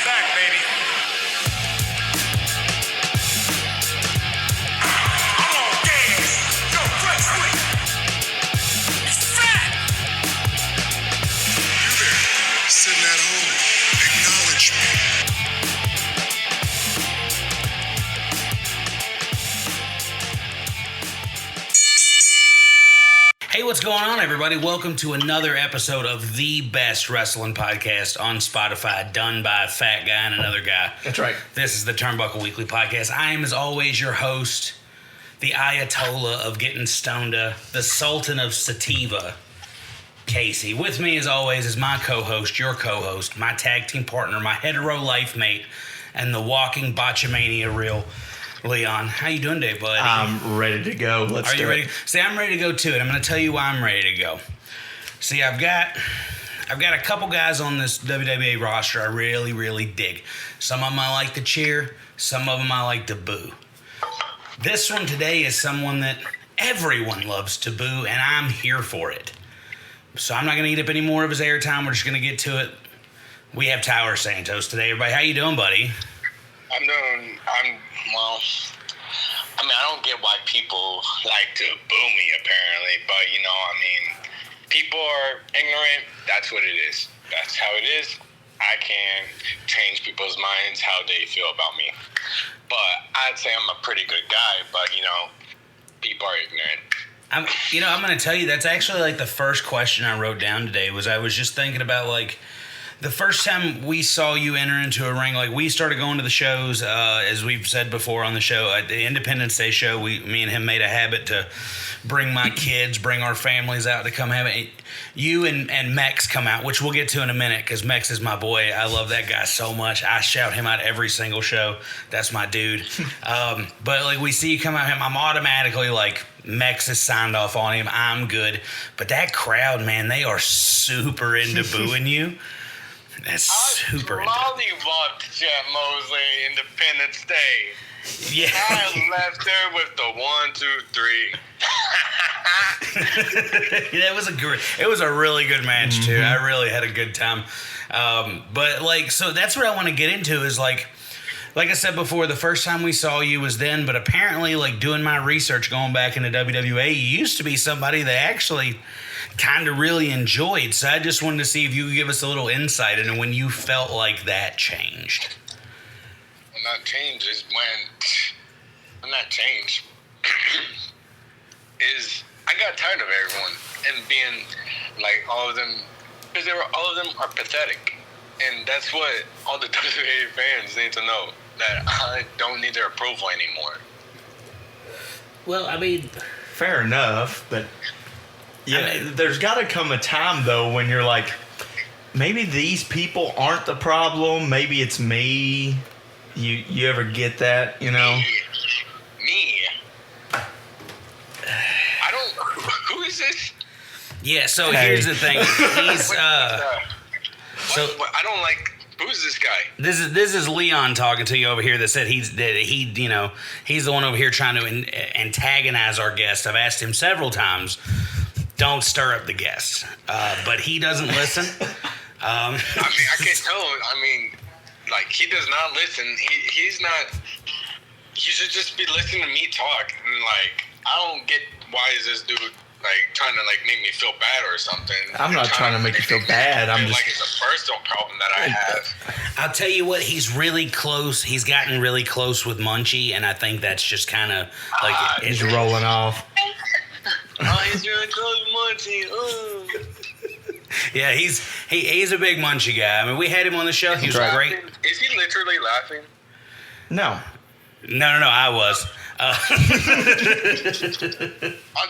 back, baby. I'm on gas. Yo, Fresh Quick. It's fat. You there, sitting at home, acknowledge me. Hey, what's going on, everybody? Welcome to another episode of the best wrestling podcast on Spotify, done by a fat guy and another guy. That's right. This is the Turnbuckle Weekly Podcast. I am, as always, your host, the Ayatollah of getting stoned, the Sultan of Sativa, Casey. With me, as always, is my co-host, your co-host, my tag team partner, my hetero life mate, and the walking botchamania reel, Leon. How you doing today, buddy? I'm ready to go. Let's Are you do ready? it. See, I'm ready to go too, and I'm going to tell you why I'm ready to go. See, I've got a couple guys on this WWE roster I really, really dig. Some of them I like to cheer. Some of them I like to boo. This one today is someone that everyone loves to boo, and I'm here for it. So I'm not going to eat up any more of his airtime. We're just going to get to it. We have Tyler Santos today. Everybody, how you doing, buddy? Well, I mean, I don't get why people like to boo me, apparently, but, people are ignorant. That's what it is. That's how it is. I can't change people's minds how they feel about me. But I'd say I'm a pretty good guy, but, people are ignorant. I'm going to tell you, that's actually like the first question I wrote down today. I was just thinking about, like, the first time we saw you enter into a ring, like, we started going to the shows, as we've said before on the show, at the Independence Day show, me and him made a habit to bring my kids, bring our families out to come have it. You and Mex come out, which we'll get to in a minute, because Mex is my boy. I love that guy so much. I shout him out every single show. That's my dude. But, like, we see you come out him, I'm automatically like, Mex is signed off on him. I'm good. But that crowd, man, they are super into booing you. That's super into mollywopped Jet Mosley Independence Day. Yeah. I left there with the 1, 2, 3. It was a really good match too. I really had a good time. But like, so that's what I want to get into is like I said before, the first time we saw you was then, but apparently, like, doing my research going back into WWA, you used to be somebody that actually kind of really enjoyed. So I just wanted to see if you could give us a little insight into when you felt like that changed. When that change is when that change is I got tired of everyone and being like all of them, because all of them are pathetic, and that's what all the WWE fans need to know, that I don't need their approval anymore. Well, I mean, fair enough, but yeah, there's got to come a time though when you're like, maybe these people aren't the problem. Maybe it's me. You ever get that? You know? Me. I don't. Who is this? Yeah. So here's the thing. He's I don't like. Who's this guy? This is Leon talking to you over here that said he's the one over here trying to antagonize our guest. I've asked him several times, don't stir up the guest, but he doesn't listen. I mean, I can tell. I mean, like, he does not listen. He's not. He should just be listening to me talk. And like, I don't get why is this dude like trying to like make me feel bad or something. I'm not trying to make you feel bad. I'm just like it's a personal problem that I have. I'll tell you what, he's really close. He's gotten really close with Munchie, and I think that's just kind of like he's rolling off. Oh, he's really close with Munchie. Yeah, he's a big Munchie guy. I mean, we had him on the show. He was great. Is he literally laughing? No. No, I was. Oh,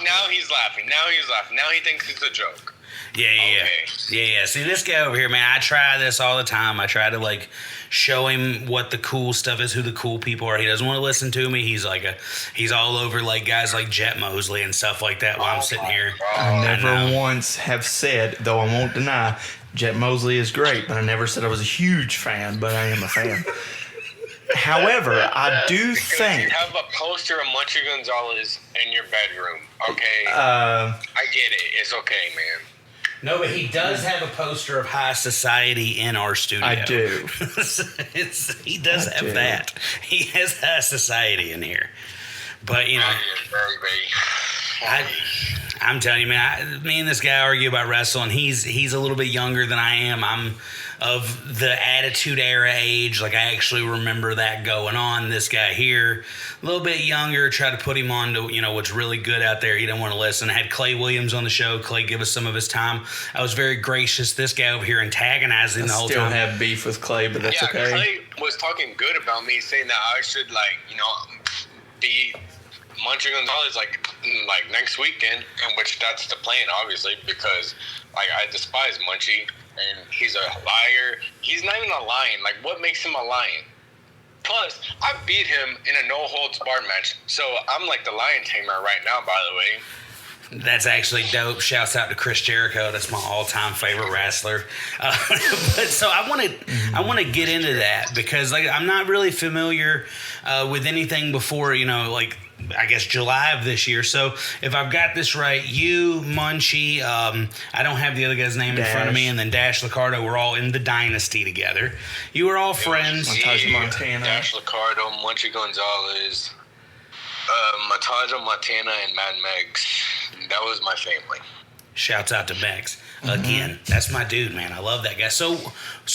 now he's laughing. Now he thinks it's a joke. Yeah. See, this guy over here, man, I try this all the time. I try to, like, show him what the cool stuff is, who the cool people are. He doesn't want to listen to me. He's all over, like, guys like Jet Mosley and stuff like that while I'm sitting here. I never once have said, though I won't deny, Jet Mosley is great, but I never said I was a huge fan, but I am a fan. However, I do think... You have a poster of Munchie Gonzalez in your bedroom, okay? I get it. It's okay, man. No, but he does have a poster of high society in our studio. I do. He does have that. He has high society in here. But, you know, I'm telling you, man, me and this guy argue about wrestling. He's a little bit younger than I am. I'm of the Attitude Era age. Like, I actually remember that going on. This guy here, a little bit younger, try to put him on to, you know, what's really good out there. He didn't want to listen. I had Clay Williams on the show. Clay give us some of his time. I was very gracious. This guy over here antagonizing the whole time. I still have beef with Clay, but that's okay. Clay was talking good about me, saying that I should, like, you know, be Munchie Gonzalez like next weekend, in which that's the plan, obviously, because like I despise Munchie and he's a liar. He's not even a lion. Like, what makes him a lion? Plus, I beat him in a no holds barred match, so I'm like the lion tamer right now. By the way, that's actually dope. Shouts out to Chris Jericho. That's my all-time favorite wrestler. But so I want to get into that because like I'm not really familiar with anything before, you know, like I guess July of this year. So if I've got this right, you, Munchie, I don't have the other guy's name in front of me, and then Dash Licardo, we're all in the Dynasty together. You were all friends. Montage Montana. Dash Licardo, Munchie Gonzalez, Montage Montana, and Mad Megs. That was my family. Shouts out to Megs. Again, that's my dude, man. I love that guy. So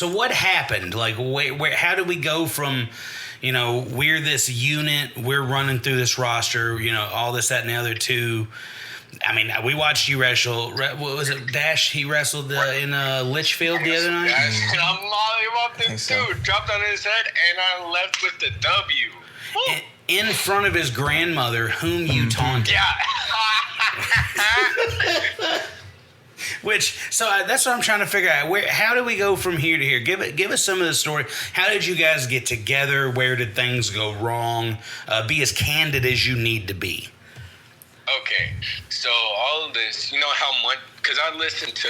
what happened? Like, where? How did we go from, you know, we're this unit, we're running through this roster, you know, all this, that, and the other, to, I mean, we watched you wrestle. What was it, Dash? He wrestled in Litchfield the other night? Yes, and I'm molly about this dude. Dropped on his head, and I left with the W. In front of his grandmother, whom you taunted. Yeah. That's what I'm trying to figure out. How do we go from here to here? Give us some of the story. How did you guys get together? Where did things go wrong? Be as candid as you need to be. Okay, so all of this, you know how much, because I listened to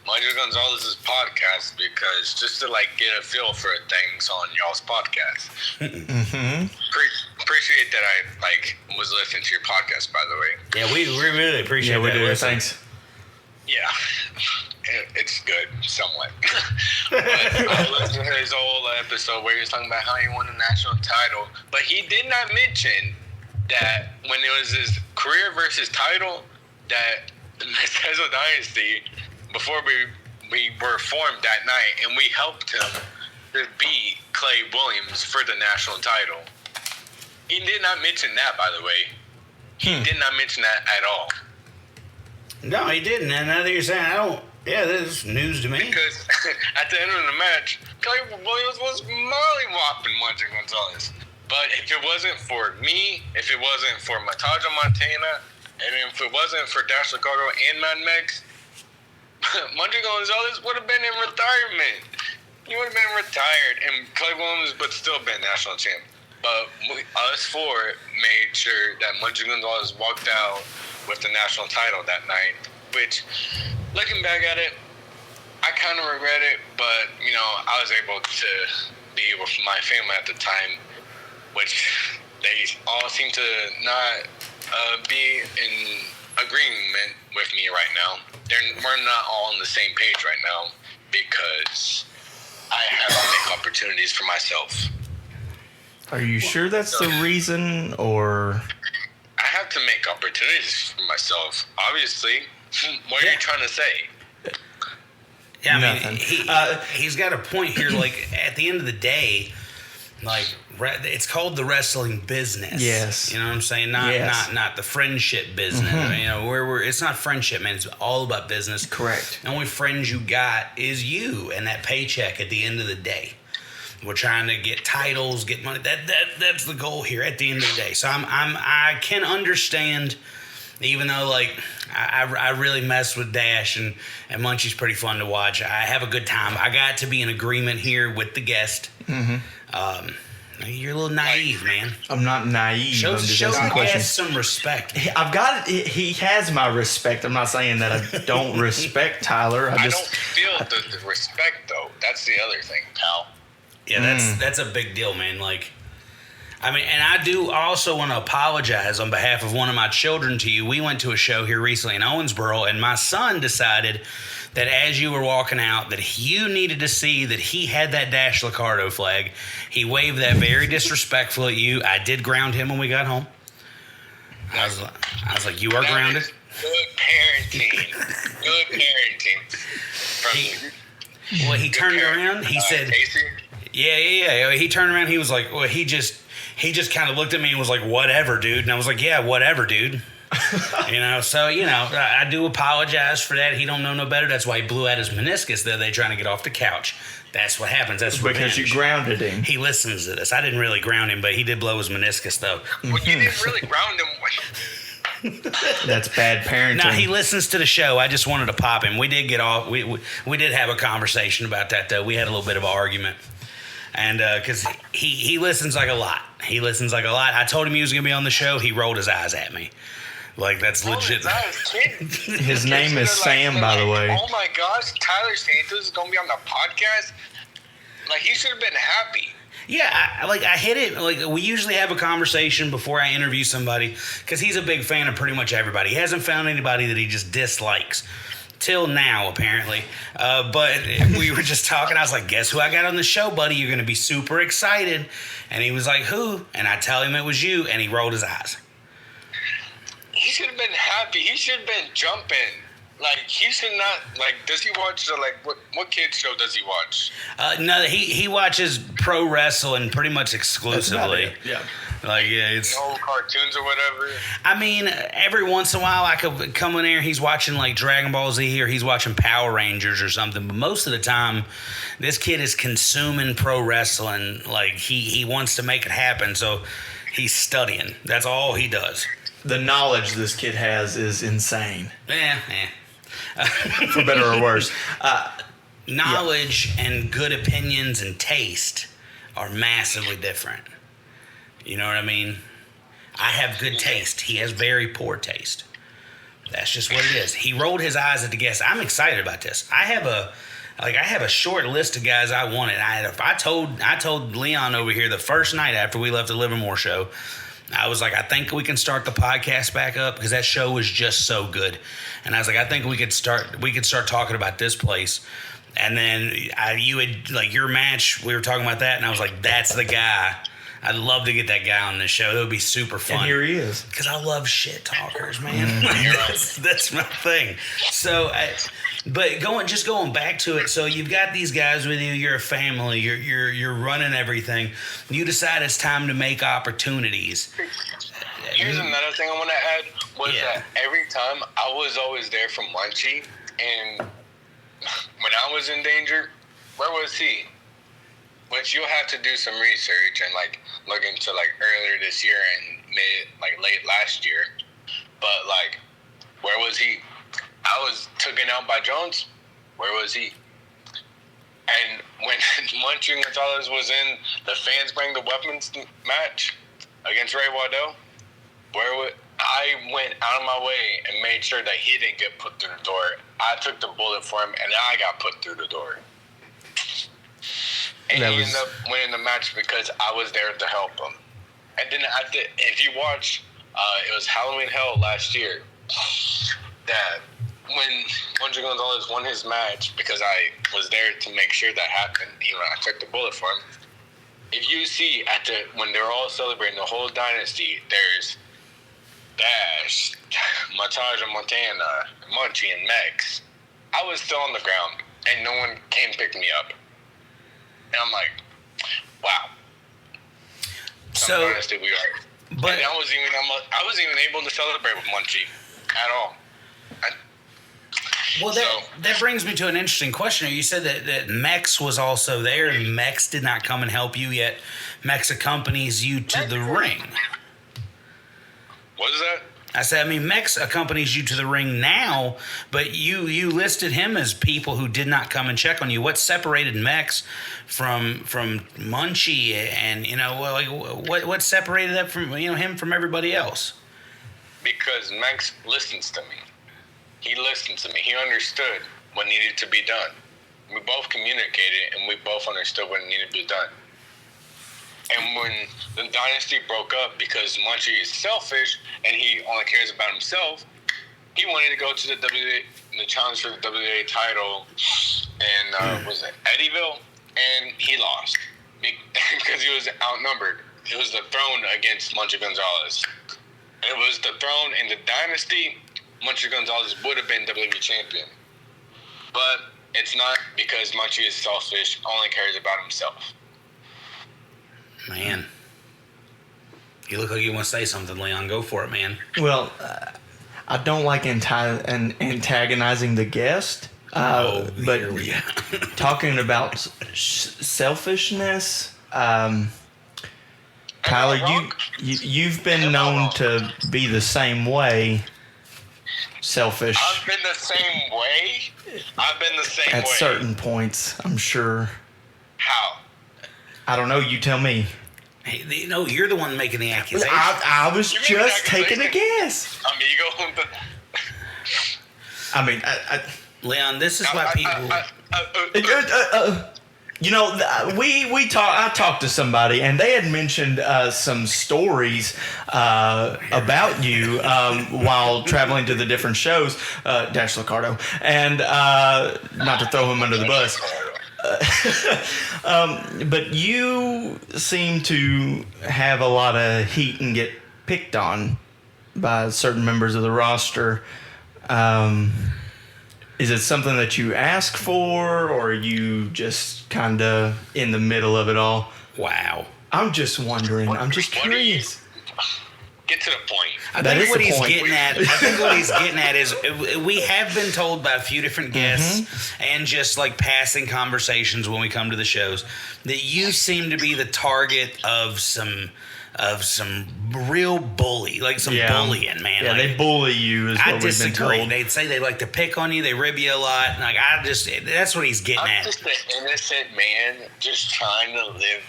Munchie Gonzalez's podcast because just to like get a feel for things on y'all's podcast. Appreciate that I like was listening to your podcast, by the way. Yeah, we really appreciate that. Yeah, we do. Thanks. Yeah, it's good, somewhat. But I listened to his whole episode where he was talking about how he won the national title, but he did not mention that when it was his career versus title, that the Nestezo Dynasty, before we were formed that night, and we helped him to beat Clay Williams for the national title. He did not mention that, by the way. He did not mention that at all. No, he didn't. And now that you're saying, this is news to me. Because at the end of the match, Clay Williams was molly-whopping Munchie Gonzalez. But if it wasn't for me, if it wasn't for Montage Montana, and if it wasn't for Dash Licardo and Mad Megs, Munchie Gonzalez would have been in retirement. He would have been retired, and Clay Williams would still been national champ. But us four made sure that Munchie Gonzalez walked out with the national title that night, which, looking back at it, I kind of regret it, but, you know, I was able to be with my family at the time, which they all seem to not be in agreement with me right now. We're not all on the same page right now because I have to make opportunities for myself. Are you sure that's the reason, or? I have to make opportunities for myself, obviously. What are you trying to say? Yeah, I mean, he's got a point here. Like, at the end of the day, like, it's called the wrestling business. Yes. You know what I'm saying? Not the friendship business. You know, it's not friendship, man. It's all about business. Correct. The only friends you got is you and that paycheck at the end of the day. We're trying to get titles, get money. That's the goal here at the end of the day. So I can understand, even though like I really mess with Dash and Munchie's pretty fun to watch. I have a good time. I got to be in agreement here with the guest. You're a little naive, man. I'm not naive. Show the guest some respect. I've got it. He has my respect. I'm not saying that I don't respect Tyler. I don't feel the respect though. That's the other thing, pal. Yeah, that's a big deal, man. Like, I mean, and I do also want to apologize on behalf of one of my children to you. We went to a show here recently in Owensboro, and my son decided that as you were walking out, that you needed to see that he had that Dash Licardo flag. He waved that very disrespectful at you. I did ground him when we got home. I was like, you are That grounded. is good parenting. Good parenting. From Well, he turned around. He said, Casey? yeah. He turned around. He was like, well, he just kind of looked at me and was like, whatever, dude. And I was like, yeah, whatever, dude. So, I do apologize for that. He don't know no better. That's why he blew out his meniscus the other day trying to get off the couch. That's what happens. That's Because revenge. you grounded him. He listens to this. I didn't really ground him, but he did blow his meniscus, though. Well, you didn't really ground him. That's bad parenting. No, he listens to the show. I just wanted to pop him. We did get off. We did have a conversation about that, though. We had a little bit of an argument. And because he listens like a lot. I told him he was going to be on the show. He rolled his eyes at me. Like, that's legit. His name is Sam, by the way. Oh my gosh, Tyler Santos is going to be on the podcast? Like, he should have been happy. Yeah, I hit it. Like, we usually have a conversation before I interview somebody because he's a big fan of pretty much everybody. He hasn't found anybody that he just dislikes. Till now, apparently. But we were just talking. I was like, guess who I got on the show, buddy? You're going to be super excited. And he was like, who? And I tell him it was you, and he rolled his eyes. He should have been happy. He should have been jumping. Like, he should not, like, does he watch, what kids show does he watch? No, he watches pro wrestling pretty much exclusively. Yeah. It's... No cartoons or whatever? I mean, every once in a while I could come in there, he's watching, like, Dragon Ball Z or he's watching Power Rangers or something. But most of the time, this kid is consuming pro wrestling. Like, he wants to make it happen, so he's studying. That's all he does. The knowledge this kid has is insane. For better or worse. Knowledge and good opinions and taste are massively different. You know what I mean? I have good taste. He has very poor taste. That's just what it is. He rolled his eyes at the guest. I'm excited about this. I have a short list of guys I wanted. I told Leon over here the first night after we left the Livermore show, I was like, I think we can start the podcast back up because that show was just so good. And I was like, I think we could start talking about this place. And then you had, like, your match, we were talking about that, and I was like, that's the guy. I'd love to get that guy on the show. That would be super fun. And here he is. Because I love shit talkers, man. That's my thing. So, but going back to it. So you've got these guys with you. You're a family. You're running everything. You decide it's time to make opportunities. Here's another thing I want to add was that every time I was always there for Munchie, and when I was in danger, where was he? Which you'll have to do some research and look into earlier this year and late last year. But where was he? I was taken out by Jones. Where was he? And when Munchie Gonzalez was in the fans bring the weapons match against Ray Waddell, I went out of my way and made sure that he didn't get put through the door. I took the bullet for him, and I got put through the door. And he ended up winning the match because I was there to help him. And then if you watch, it was Halloween Hell last year, that when Munchie Gonzalez won his match, because I was there to make sure that happened, I took the bullet for him. If you see when they're all celebrating the whole dynasty, there's Dash, Mataja Montana, Munchie, and Mex. I was still on the ground, and no one came pick me up. And I'm like, wow. So, honestly, we are. But and I wasn't even able to celebrate with Munchie at all. That brings me to an interesting question. You said that Mex was also there, and Mex did not come and help you yet. Mex accompanies you to the ring. What is that? I said, Mex accompanies you to the ring now, but you listed him as people who did not come and check on you. What separated Mex from Munchie, and what separated that from him from everybody else? Because Mex listens to me. He listened to me. He understood what needed to be done. We both communicated, and we both understood what needed to be done. And when the dynasty broke up because Munchie is selfish and he only cares about himself, he wanted to go to the challenge for the WA title in was it Eddyville, and he lost because he was outnumbered. It was the throne against Munchie Gonzalez. It was the throne in the dynasty. Munchie Gonzalez would have been WWE champion, but it's not because Munchie is selfish, only cares about himself. Man, you look like you want to say something, Leon. Go for it, man. Well, I don't like antagonizing the guest, but here we go. talking about selfishness, Tyler, you've been known to be the same way. Selfish. I've been the same way. At certain points, I'm sure. How? I don't know. You tell me. Hey, no, you're the one making the accusation. I was just taking a guess. Amigo. I mean, Leon, this is why people. You know, I talked to somebody, and they had mentioned some stories about you while traveling to the different shows, Dash Licardo, and not to throw him under the bus. But you seem to have a lot of heat and get picked on by certain members of the roster. Is it something that you ask for, or are you just kind of in the middle of it all? Wow. I'm just wondering. I'm just curious. Get to the point. I think what he's getting at is we have been told by a few different guests and just like passing conversations when we come to the shows that you seem to be the target of some real bully, like some bullying, man. Yeah, like, they bully you is what we've been disagree. told. They'd say they like to pick on you, they rib you a lot. And like that's what he's getting I'm at. just an innocent man just trying to live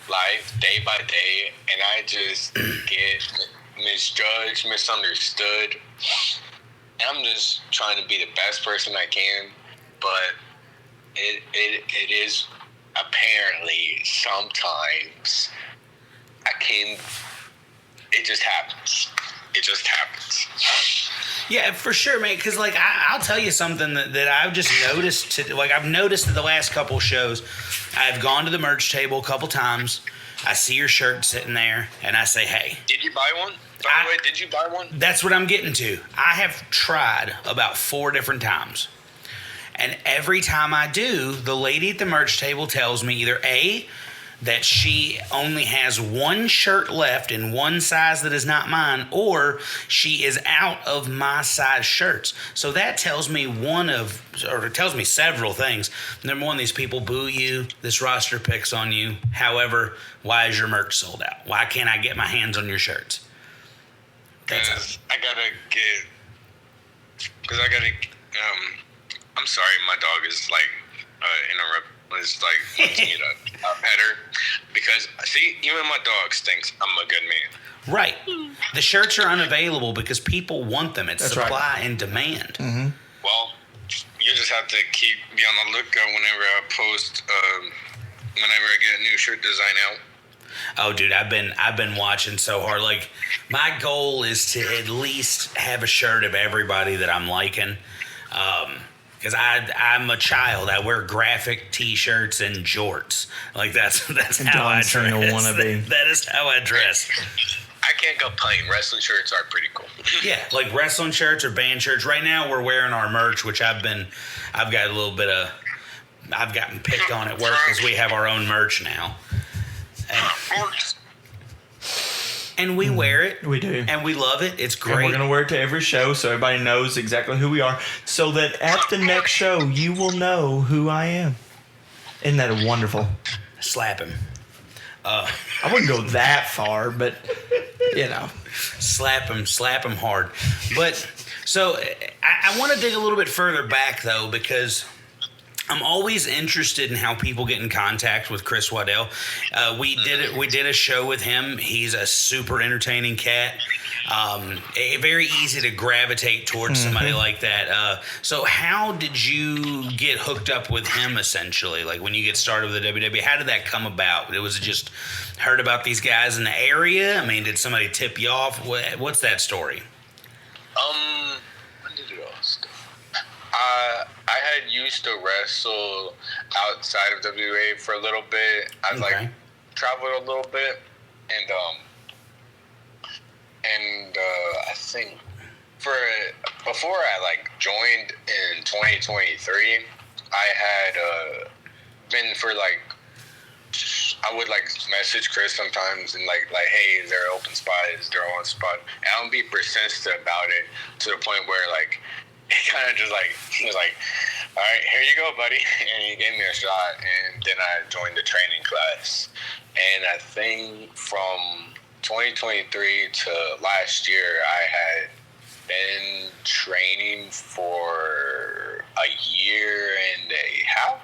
life day by day, and I just get misjudged, misunderstood. I'm just trying to be the best person I can, but it is apparently sometimes it just happens. It just happens. Yeah, for sure, mate. Because like I'll tell you something that I've just noticed. I've noticed at the last couple shows, I've gone to the merch table a couple times. I see your shirt sitting there, and I say, "Hey, did you buy one? By the way, did you buy one?" That's what I'm getting to. I have tried about 4 different times, and every time I do, the lady at the merch table tells me either A, that she only has one shirt left in one size that is not mine, or she is out of my size shirts. So that tells me it tells me several things. Number one, these people boo you. This roster picks on you. However, why is your merch sold out? Why can't I get my hands on your shirts? Because I'm sorry, my dog is like interrupt. It's like wants me to pet her because see, even my dog thinks I'm a good man. Right. The shirts are unavailable because people want them. It's That's supply right. and demand. Mm-hmm. Well, you just have to be on the lookout whenever I post, whenever I get a new shirt design out. Oh, dude, I've been watching so hard. Like, my goal is to at least have a shirt of everybody that I'm liking. Because I'm a child. I wear graphic T-shirts and jorts. Like, that's how I dress. That is how I dress. I can't complain. Wrestling shirts are pretty cool. Yeah, like wrestling shirts or band shirts. Right now, we're wearing our merch, which I've gotten picked on at work because we have our own merch now. And we wear it. We do. And we love it. It's great. And we're going to wear it to every show so everybody knows exactly who we are. So that at the next show, you will know who I am. Isn't that wonderful? Slap him. I wouldn't go that far, but, you know. Slap him hard. But, so, I want to dig a little bit further back, though, because I'm always interested in how people get in contact with Chris Waddell. We did a show with him. He's a super entertaining cat. Very easy to gravitate towards somebody like that. So how did you get hooked up with him, essentially? Like, when you get started with the WWE, how did that come about? It was just heard about these guys in the area? I mean, did somebody tip you off? What's that story? When did it all start? I had used to wrestle outside of WA for a little bit. I like traveled a little bit, and I think before I like joined in 2023, I had been for like, I would like message Chris sometimes and like hey, is there an open spot? Is there an open spot? And I don't be persistent about it to the point where like he kind of just like, he was like, all right, here you go, buddy. And he gave me a shot, and then I joined the training class. And I think from 2023 to last year, I had been training for a year and a half,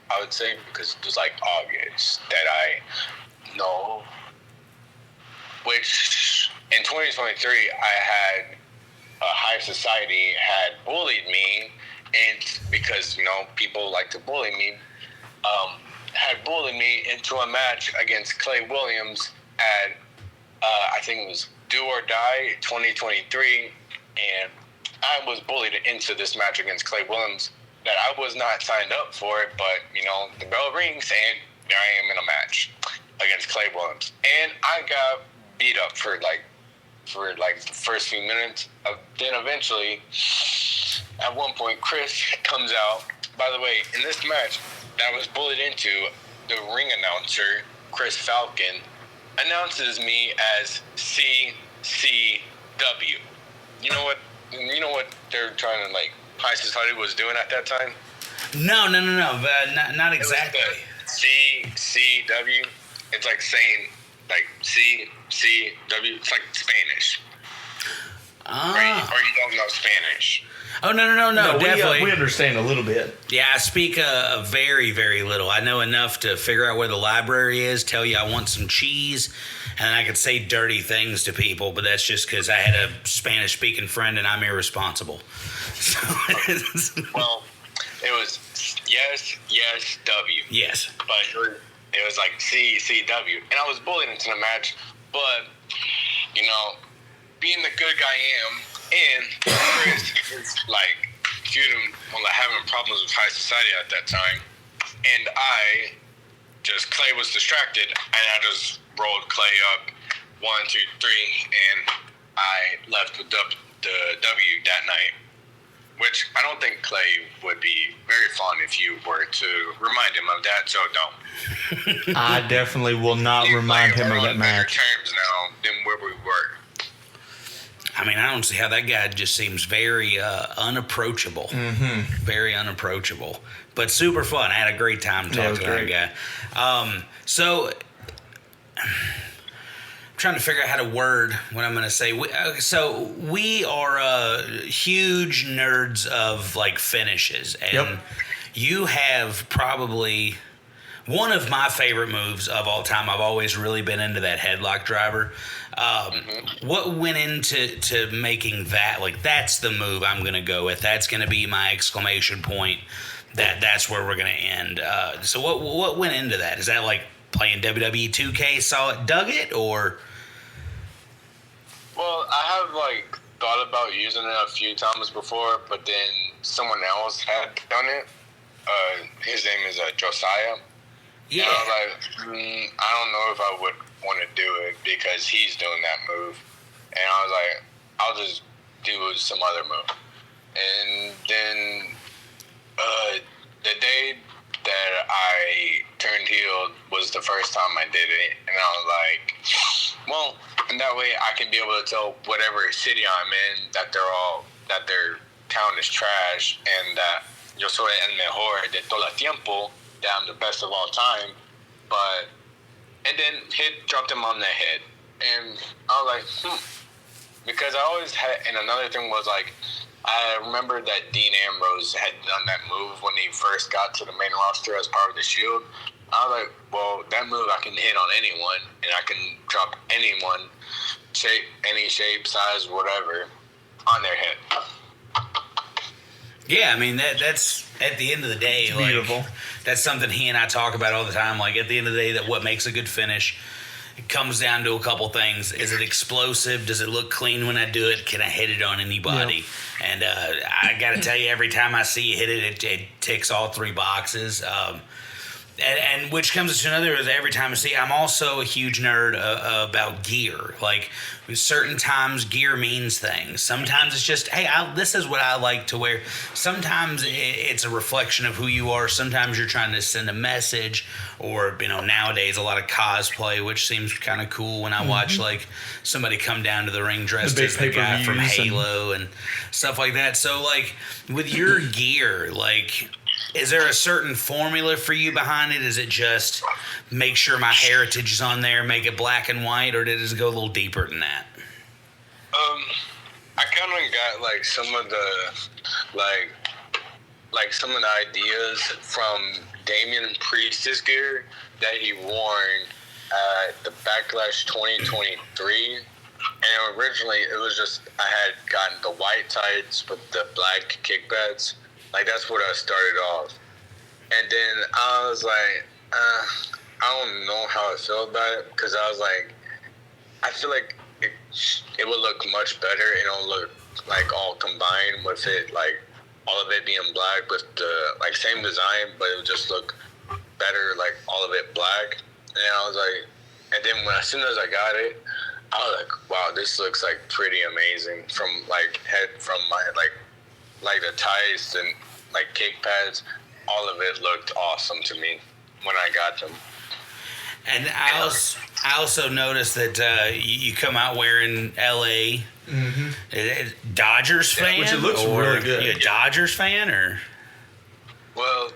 I would say, because it was like August that I know. Which in 2023, I had high society had bullied me, and because people like to bully me, had bullied me into a match against Clay Williams at I think it was Do or Die 2023, and I was bullied into this match against Clay Williams that I was not signed up for it, but the bell rings and there I am in a match against Clay Williams, and I got beat up for the first few minutes. Then eventually, at one point, Chris comes out. By the way, in this match that I was bullied into, the ring announcer, Chris Falcon, announces me as CCW. You know what they're trying to, like, High Society was doing at that time? No. Not exactly. CCW. It's like saying, like, CCW. It's like Spanish. Or you don't know Spanish. Oh, no, definitely. We understand a little bit. Yeah, I speak a very, very little. I know enough to figure out where the library is, tell you I want some cheese, and I could say dirty things to people, but that's just because I had a Spanish-speaking friend and I'm irresponsible. So, well, it was yes, W. Yes. But it was like CCW. And I was bullied into the match, but, being the good guy I am, and Chris is like feuding, having problems with High Society at that time, and Clay was distracted, and I just rolled Clay up 1, 2, 3, and I left with the W that night, which I don't think Clay would be very fond if you were to remind him of that, so don't. I definitely will not remind him of that match. Terms now than where we were. I mean, I don't see how that guy just seems very unapproachable. Mm-hmm. Very unapproachable. But super fun. I had a great time talking to that guy. So, I'm trying to figure out how to word what I'm going to say. So, we are huge nerds of, like, finishes. And you have probably one of my favorite moves of all time. I've always really been into that headlock driver. What went into making that? Like, that's the move I'm going to go with. That's going to be my exclamation point. That's where we're going to end. So what went into that? Is that like playing WWE 2K, saw it, dug it, or? Well, I have like thought about using it a few times before, but then someone else had done it. His name is Josiah. Yeah. And I was like, I don't know if I would want to do it because he's doing that move. And I was like, I'll just do some other move. And then the day that I turned heel was the first time I did it. And I was like, well, and that way I can be able to tell whatever city I'm in that their town is trash and that yo soy el mejor de todo el tiempo, that I'm the best of all time. And then dropped him on the head. And I was like, because I always had, and another thing was like, I remember that Dean Ambrose had done that move when he first got to the main roster as part of the Shield. I was like, well, that move I can hit on anyone, and I can drop anyone, any shape, size, whatever, on their head. Yeah, I mean that's at the end of the day, like, beautiful. That's something he and I talk about all the time. Like at the end of the day, that what makes a good finish, it comes down to a couple things. Is it explosive? Does it look clean when I do it? Can I hit it on anybody? Yep. And I got to tell you, every time I see you hit it, it ticks all three boxes. And which comes to another is every time I see, I'm also a huge nerd about gear. Like certain times gear means things. Sometimes it's just, hey, this is what I like to wear. Sometimes it's a reflection of who you are. Sometimes you're trying to send a message, or nowadays a lot of cosplay, which seems kind of cool when I watch like somebody come down to the ring dressed as the guy from Halo and stuff like that. So like with your gear, like, is there a certain formula for you behind it? Is it just make sure my heritage is on there, make it black and white, or does it go a little deeper than that? I kind of got like some of the like some of the ideas from Damian Priest's gear that he worn at the Backlash 2023. And originally it was just I had gotten the white tights with the black kick pads. Like, that's what I started off. And then I was like, I don't know how I feel about it, because I was like, I feel like it would look much better. It don't look like all combined with it, like all of it being black with the like same design, but it would just look better, like all of it black. And I was like, and then as soon as I got it, I was like, wow, this looks like pretty amazing from like head from my like the ties and like kick pads, all of it looked awesome to me when I got them. And I also noticed that you come out wearing LA Dodgers fan, which it looks really good. You a Dodgers fan or? Well,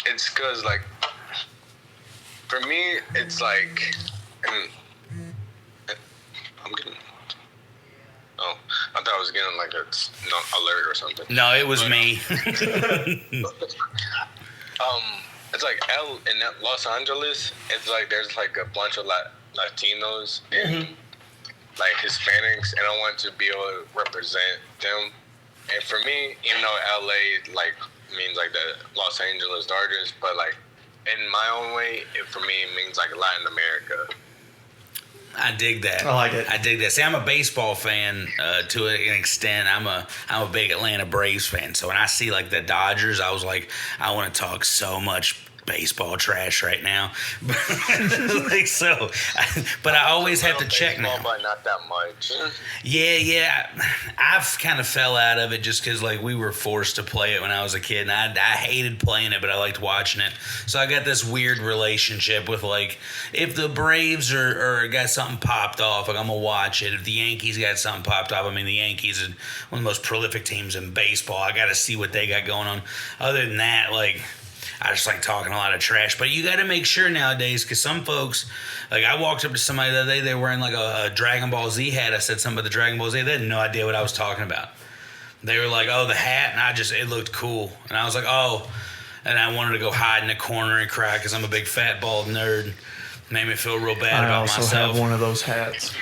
it's because like for me, it's like I'm getting. Oh, I thought I was getting like a alert or something. No, it was me. It's like in Los Angeles, it's like there's like a bunch of Latinos and like Hispanics, and I want to be able to represent them. And for me, even though LA like means like the Los Angeles Dodgers, but like in my own way, for me it means like Latin America. I dig that. I like it. I dig that. See, I'm a baseball fan to an extent. I'm a big Atlanta Braves fan. So when I see like the Dodgers, I was like, I want to talk so much baseball trash right now. Like so, but I always have to check now. But not that much. Yeah. I've kind of fell out of it just because like we were forced to play it when I was a kid, and I hated playing it, but I liked watching it. So I got this weird relationship with like if the Braves or got something popped off, like I'm gonna watch it. If the Yankees got something popped off, I mean the Yankees are one of the most prolific teams in baseball. I got to see what they got going on. Other than that, like. I just like talking a lot of trash. But you got to make sure nowadays, because some folks, like I walked up to somebody the other day, they were wearing like a Dragon Ball Z hat. I said something about the Dragon Ball Z. They had no idea what I was talking about. They were like, oh, the hat. And it looked cool. And I was like, oh. And I wanted to go hide in a corner and cry because I'm a big fat, bald nerd. Made me feel real bad about myself. I also have one of those hats.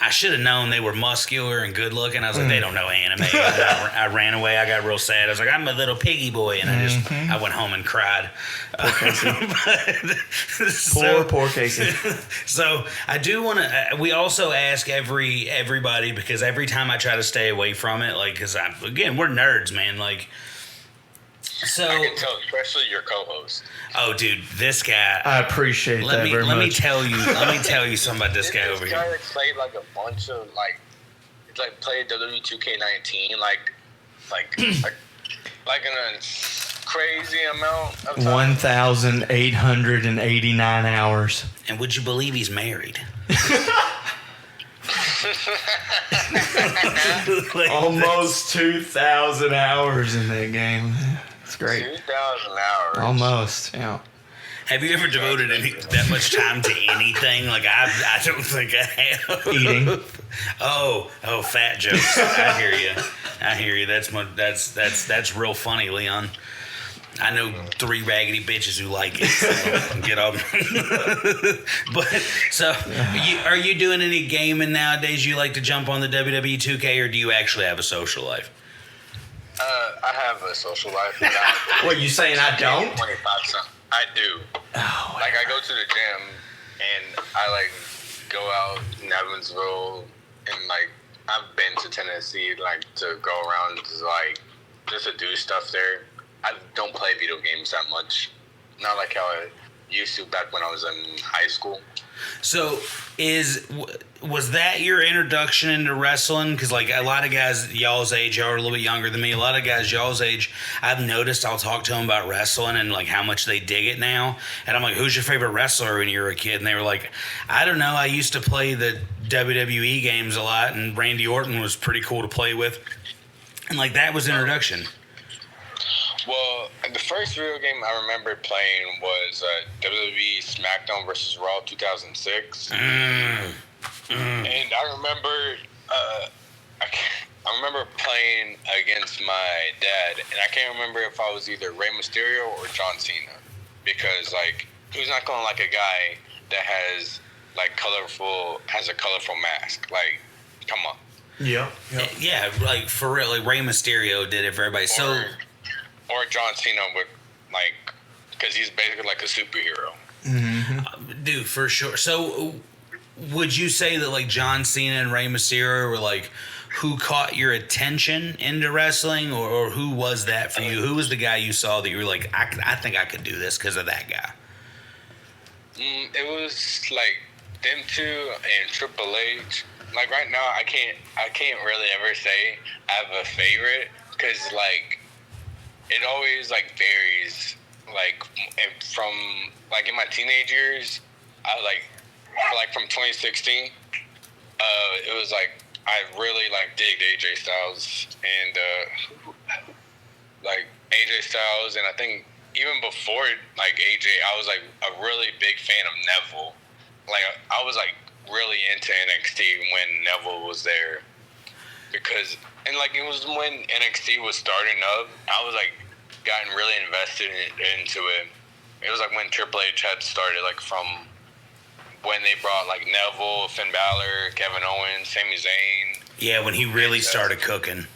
I should have known they were muscular and good looking. I was like, they don't know anime. I ran away. I got real sad. I was like, I'm a little piggy boy, and I went home and cried. Poor Casey. Poor Casey. So I do want to. We also ask everybody, because every time I try to stay away from it, like, because again, we're nerds, man. Like. So, I can tell, especially your co-host. Oh, dude, this guy. I appreciate that very much. Let me tell you something about this guy over here. This guy played like a bunch of it's like played WWE 2K19 like in a crazy amount of time. 1,889 hours. And would you believe he's married? Like almost 2,000 hours in that game. It's great. 2,000 hours. Almost, yeah. Have you ever devoted that much time to anything? Like I don't think I have. Eating. Oh, fat jokes. I hear you. That's real funny, Leon. I know 3 raggedy bitches who like it. So get off. But so, are you doing any gaming nowadays? You like to jump on the WWE 2K, or do you actually have a social life? I have a social life. What, you saying I don't? 25 something. I do. Oh, Like, I go to the gym, and I, like, go out in Evansville, and, like, I've been to Tennessee, like, to go around, just to do stuff there. I don't play video games that much. Not like how I used to back when I was in high school. So, was that your introduction into wrestling? Because, like, a lot of guys y'all's age, y'all are a little bit younger than me. A lot of guys y'all's age, I've noticed I'll talk to them about wrestling and, like, how much they dig it now. And I'm like, who's your favorite wrestler when you were a kid? And they were like, I don't know. I used to play the WWE games a lot, and Randy Orton was pretty cool to play with. And, like, that was introduction. Well, the first video game I remember playing was WWE SmackDown vs. Raw 2006. And I remember I remember playing against my dad, and I can't remember if I was either Rey Mysterio or John Cena, because, like, who's not going to like a guy that has a colorful mask? Like, come on. Yeah. Yeah, like, for real. Like, Rey Mysterio did it for everybody. Or John Cena would, like, because he's basically like a superhero. Dude, for sure. So, would you say that, like, John Cena and Rey Mysterio were, like, who caught your attention into wrestling, or who was that for you? Who was the guy you saw that you were like, I think I could do this because of that guy? It was like them two and Triple H. Like, right now, I can't really ever say I have a favorite, because, like, it always, like, varies. Like, from, like, in my teenage years, I, like from 2016, it was, like, I really, like, digged AJ Styles and, like, AJ Styles, and I think even before, like, AJ, I was, like, a really big fan of Neville. Like, I was, like, really into NXT when Neville was there, because, and, like, it was when NXT was starting up, I was, like, gotten really invested into it. It was, like, when Triple H had started, like, from when they brought, like, Neville, Finn Balor, Kevin Owens, Sami Zayn. Yeah, when he really started cooking.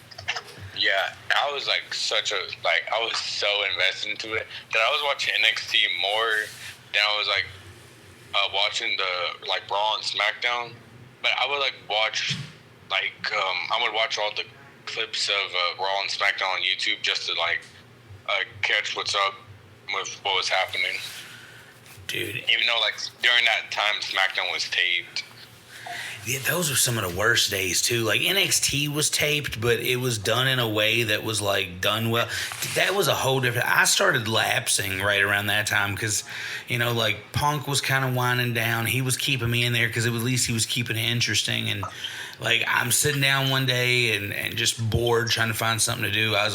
Yeah, I was, like, I was so invested into it that I was watching NXT more than I was, like, watching the, like, Raw and SmackDown. But I would, like, watch, like, I would watch all the clips of Raw and SmackDown on YouTube just to, like, catch what's up with what was happening. Dude. Even though, like, during that time, SmackDown was taped. Yeah, those were some of the worst days, too. Like, NXT was taped, but it was done in a way that was, like, done well. That was a whole different... I started lapsing right around that time because, you know, like, Punk was kind of winding down. He was keeping me in there because at least he was keeping it interesting. And, like, I'm sitting down one day and just bored trying to find something to do. I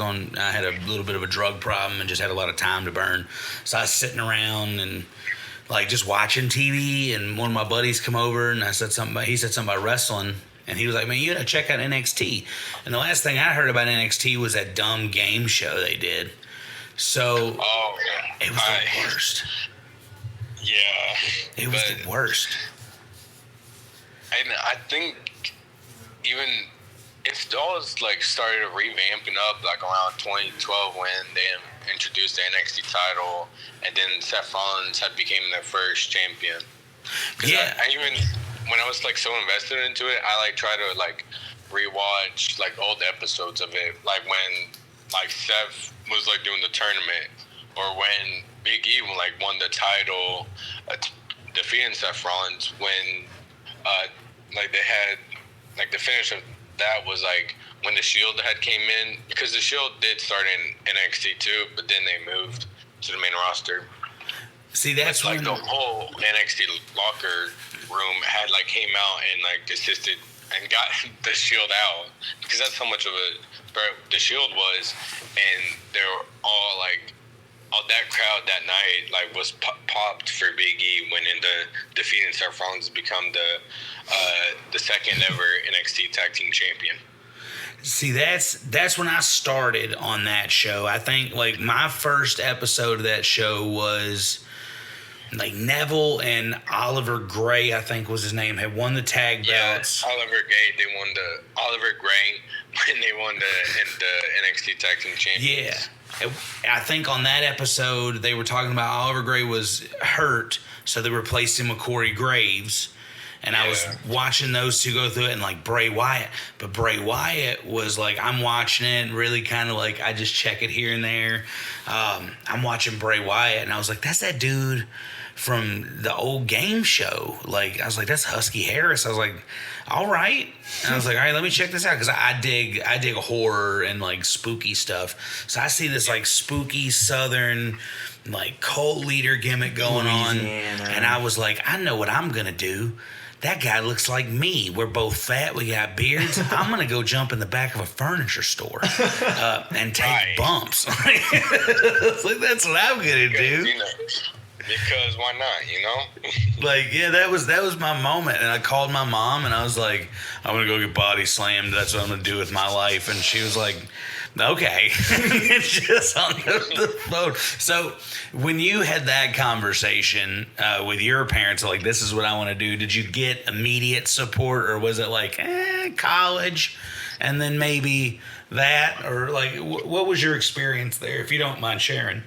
had a little bit of a drug problem and just had a lot of time to burn. So I was sitting around and... like, just watching TV, and one of my buddies come over, and he said something about wrestling, and he was like, man, you gotta check out NXT. And the last thing I heard about NXT was that dumb game show they did. So, it was the worst. Yeah. It was the worst. And I think even it's always, like, started revamping up, like, around 2012 when they introduced the NXT title, and then Seth Rollins had became their first champion. Yeah. I even, when I was, like, so invested into it, I, like, try to, like, rewatch, like, old episodes of it, like, when, like, Seth was, like, doing the tournament, or when Big E, like, won the title, defeating Seth Rollins, when, like, they had, like, the finish of that was, like, when the Shield had came in, because the Shield did start in NXT too, but then they moved to the main roster. See, that's like, when... the whole NXT locker room had, like, came out and, like, assisted and got the Shield out, because that's how much of the Shield was, and they're all, like, all that crowd that night like was popped for Big E winning defeating Seth Rollins to become the second ever NXT Tag Team Champion. See, that's when I started on that show. I think like my first episode of that show was like Neville and Oliver Gray, I think was his name, had won the tag belts. Oliver Gray, when they won the NXT Tag Team Champions. Yeah. I think on that episode they were talking about Oliver Gray was hurt, so they replaced him with Corey Graves. And I was watching those two go through it, and like Bray Wyatt. But Bray Wyatt was like, I'm watching it and really kind of like, I just check it here and there. I'm watching Bray Wyatt, and I was like, that's that dude from the old game show. Like, I was like, that's Husky Harris. I was like, all right. And I was like, all right, let me check this out. Because I dig horror and like spooky stuff. So I see this like spooky Southern like cult leader gimmick going on. And I was like, I know what I'm going to do. That guy looks like me. We're both fat. We got beards. I'm going to go jump in the back of a furniture store and take bumps. It's like, that's what I'm going to do. Because why not, you know? Like, yeah, that was my moment. And I called my mom and I was like, I'm going to go get body slammed. That's what I'm going to do with my life. And she was like, okay. Just hung up the phone. So when you had that conversation with your parents, like, this is what I want to do, did you get immediate support, or was it like, college and then maybe that? Or like, what was your experience there, if you don't mind sharing?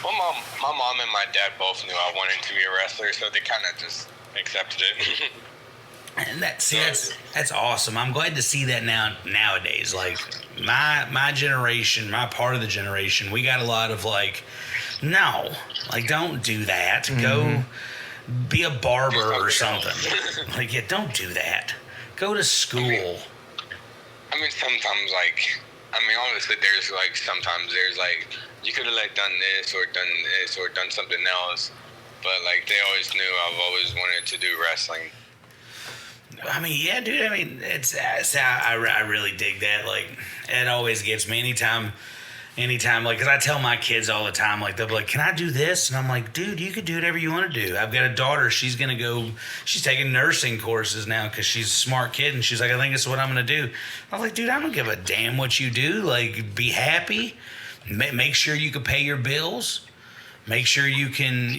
Well, my mom and my dad both knew I wanted to be a wrestler, so they kind of just accepted it. And that's awesome. I'm glad to see that nowadays. Like my generation, my part of the generation, we got a lot of like, no, like don't do that. Mm-hmm. Go be a barber or something. Like, yeah, don't do that. Go to school. I mean, sometimes like, honestly, sometimes there's like, you could have like done this or done something else, but like they always knew I've always wanted to do wrestling. I mean, yeah, dude. I mean, I really dig that. Like, it always gets me anytime, like, because I tell my kids all the time, like, they'll be like, can I do this? And I'm like, dude, you could do whatever you want to do. I've got a daughter. She's taking nursing courses now because she's a smart kid. And she's like, I think this is what I'm going to do. I'm like, dude, I don't give a damn what you do. Like, be happy. Make sure you can pay your bills. Make sure you can,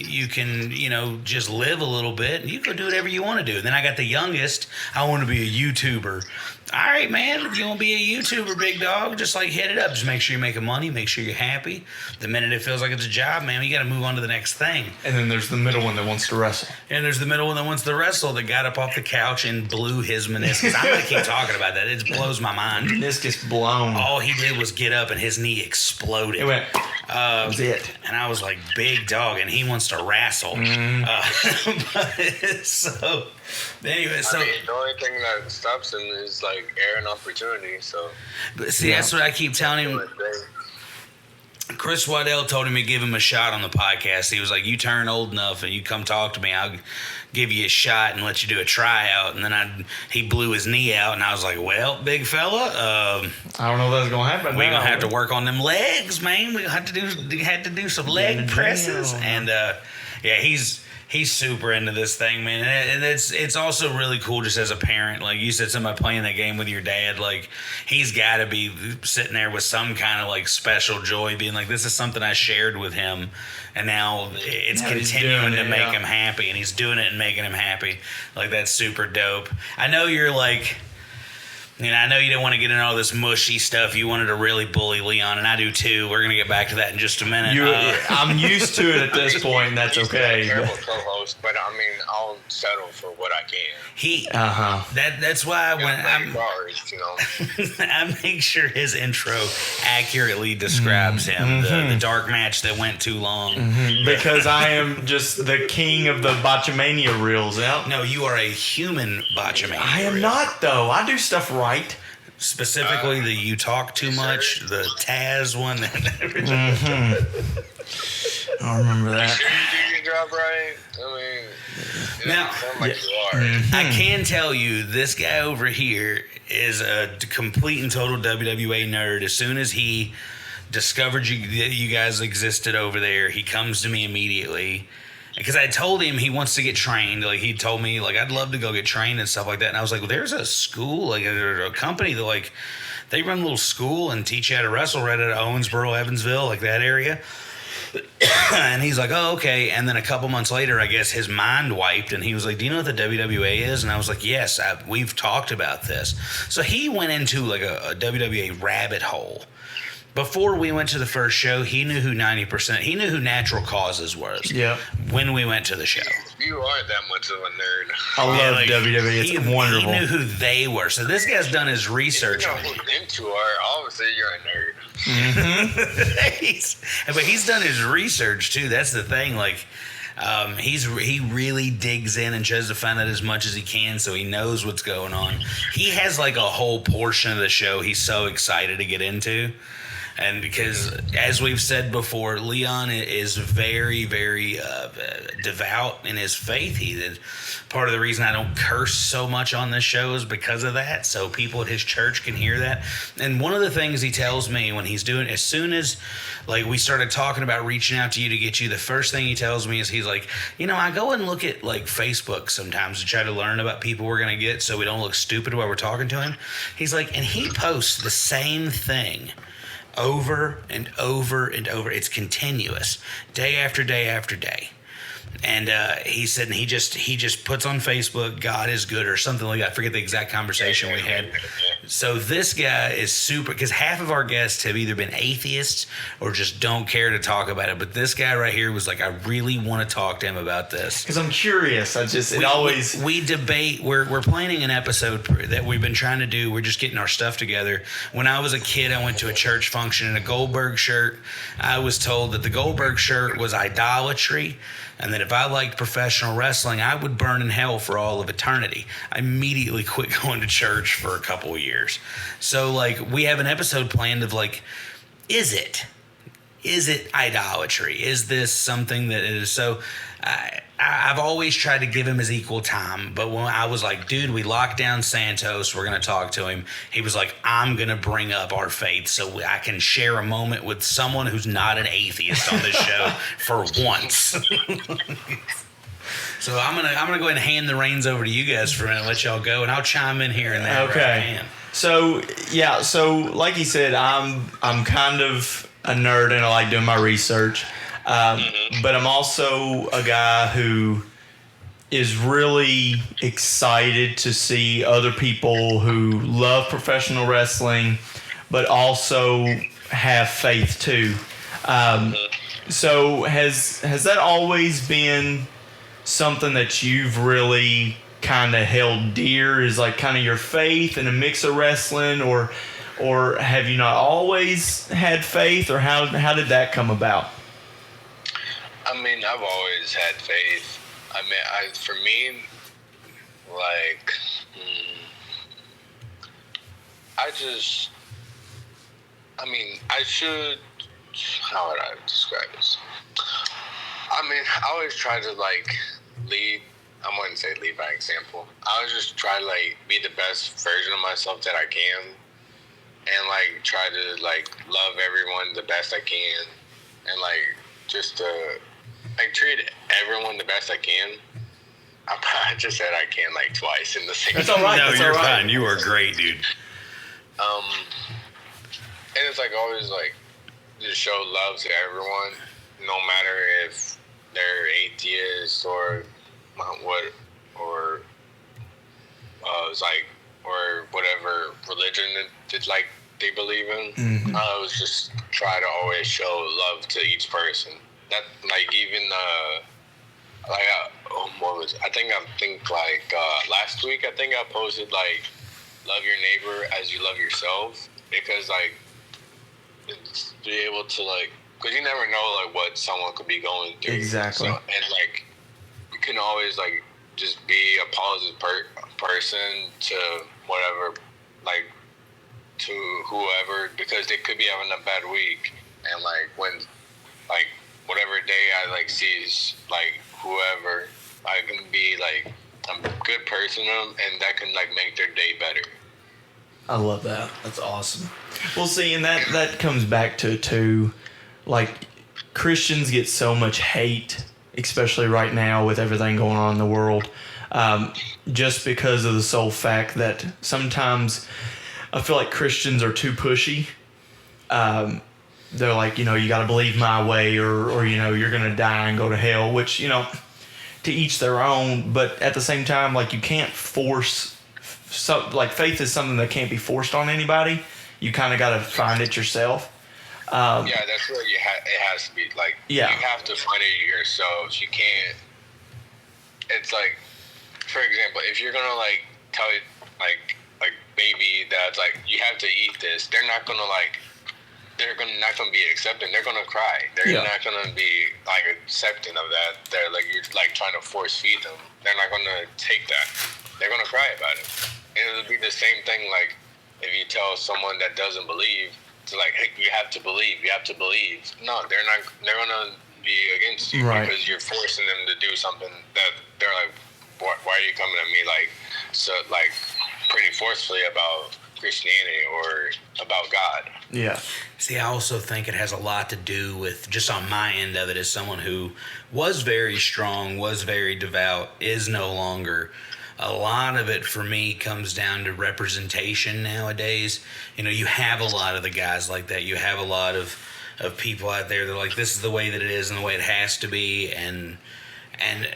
just live a little bit. You go do whatever you want to do. Then I got the youngest. I want to be a YouTuber. All right, man. If you want to be a YouTuber, big dog, just like hit it up. Just make sure you're making money. Make sure you're happy. The minute it feels like it's a job, man, you got to move on to the next thing. And then there's the middle one that wants to wrestle. That got up off the couch and blew his meniscus. I'm going to keep talking about that. It blows my mind. Meniscus blown. All he did was get up and his knee exploded. It went. That was it. And I was like, big dog, and he wants to wrestle. Anyway, the only thing that stops him is like air and opportunity. So, but see, that's what I keep telling him. Chris Waddell told him to give him a shot on the podcast. He was like, you turn old enough and you come talk to me, I'll give you a shot and let you do a tryout. And then he blew his knee out, and I was like, well, big fella, I don't know if that's going to happen. We're going to have to work on them legs, man. We had to do some leg presses. And he's super into this thing, man. And it's also really cool just as a parent. Like you said, somebody playing that game with your dad, like he's got to be sitting there with some kind of like special joy, being like, this is something I shared with him, and now it's continuing to make him happy, and he's doing it and making him happy. Like, that's super dope. I know you're like, I know you didn't want to get into all this mushy stuff. You wanted to really bully Leon, and I do too. We're going to get back to that in just a minute. I'm used to it at this point, and that's okay. Terrible co-host, but I'll settle for what I can. That's why I make sure his intro accurately describes him. The dark match that went too long. Because I am just the king of the Botchamania reels out. No, you are a human Botchamania. I am not, though. I do stuff right. Specifically, the you talk too much, the Taz one. I remember that. Sure you do your job right. It now, sound like you are. I can tell you, this guy over here is a complete and total WWA nerd. As soon as he discovered you guys existed over there. He comes to me immediately. Because I told him he wants to get trained. Like, he told me, like, I'd love to go get trained and stuff like that. And I was like, well, there's a school, like a company that, like, they run a little school and teach you how to wrestle right at Owensboro, Evansville, like that area. And he's like, oh, okay. And then a couple months later, I guess his mind wiped, and he was like, do you know what the WWA is? And I was like, yes, we've talked about this. So he went into like a WWA rabbit hole. Before we went to the first show, he knew who Natural Causes was. Yeah. When we went to the show. You are that much of a nerd. I love like, WWE. It's wonderful. He knew who they were. So this guy's done his research. You know who them two are. Obviously, you're a nerd. But he's done his research too. That's the thing. Like, he really digs in and tries to find out as much as he can, so he knows what's going on. He has like a whole portion of the show he's so excited to get into. And because, as we've said before, Leon is very, very devout in his faith. Part of the reason I don't curse so much on this show is because of that, so people at his church can hear that. And one of the things he tells me when he's doing, as soon as like we started talking about reaching out to you to get you, the first thing he tells me is he's like, I go and look at like Facebook sometimes to try to learn about people we're going to get so we don't look stupid while we're talking to him. He's like, and he posts the same thing over and over and over. It's continuous, day after day after day. And he said, and he just puts on Facebook, God is good, or something like that. I forget the exact conversation we had. So this guy is super, because half of our guests have either been atheists or just don't care to talk about it. But this guy right here was like, I really want to talk to him about this. Because I'm curious. We debate. We're planning an episode that we've been trying to do. We're just getting our stuff together. When I was a kid, I went to a church function in a Goldberg shirt. I was told that the Goldberg shirt was idolatry, and that if I liked professional wrestling, I would burn in hell for all of eternity. I immediately quit going to church for a couple of years. So, like, we have an episode planned of, like, is it idolatry? Is this something that is so... I've always tried to give him his equal time, but when I was like, dude, we locked down Santos, we're going to talk to him, he was like, I'm going to bring up our faith so I can share a moment with someone who's not an atheist on this show for once. So I'm gonna go ahead and hand the reins over to you guys for a minute, let y'all go, and I'll chime in here and there. Okay. So like you said, I'm kind of a nerd and I like doing my research. But I'm also a guy who is really excited to see other people who love professional wrestling, but also have faith too. So has that always been something that you've really kind of held dear, is like kind of your faith and a mix of wrestling, or have you not always had faith, or how did that come about? I mean, I've always had faith. I mean, for me, like, how would I describe this? I mean, I always try to, like, lead, I wouldn't say lead by example. I always just try to, like, be the best version of myself that I can, and, like, try to, like, love everyone the best I can, and, like, just to... like, treat everyone the best I can. I just said I can like twice in the same. That's all right. No, That's you're all right. fine. You are great, dude. And it's like always like just show love to everyone, no matter if they're atheists or what, or it's like, or whatever religion that like they believe in. Mm-hmm. I always just try to always show love to each person. That, like, even like I think last week I think I posted like love your neighbor as you love yourself, because like it's be able to, like, because you never know like what someone could be going through. Exactly. So, and like you can always like just be a positive person to whatever, like to whoever, because they could be having a bad week, and like when like whatever day I like sees like whoever, I can be like a good person to them, and that can like make their day better. I love that. That's awesome. Well, see, and that comes back to too, like Christians get so much hate, especially right now with everything going on in the world, just because of the sole fact that sometimes I feel like Christians are too pushy. They're like, you got to believe my way, or you're gonna die and go to hell, which to each their own. But at the same time, like you can't force. So, like, faith is something that can't be forced on anybody. You kind of got to find it yourself. Yeah, that's where it has to be. Like, yeah. You have to find it yourselves. You can't. It's like, for example, if you're gonna like tell it like baby that's like you have to eat this, they're not gonna not gonna be accepting. They're gonna cry. They're not gonna be like accepting of that. They're like you're like trying to force feed them. They're not gonna take that. They're gonna cry about it. And it'll be the same thing like if you tell someone that doesn't believe to like, hey, you have to believe. No, they're not. They're gonna be against you because you're forcing them to do something that they're like, why are you coming at me like pretty forcefully about Christianity or about God? Yeah. See, I also think it has a lot to do with, just on my end of it, as someone who was very strong, was very devout, is no longer. A lot of it for me comes down to representation nowadays. You have a lot of the guys like that. You have a lot of people out there that are like, this is the way that it is and the way it has to be. And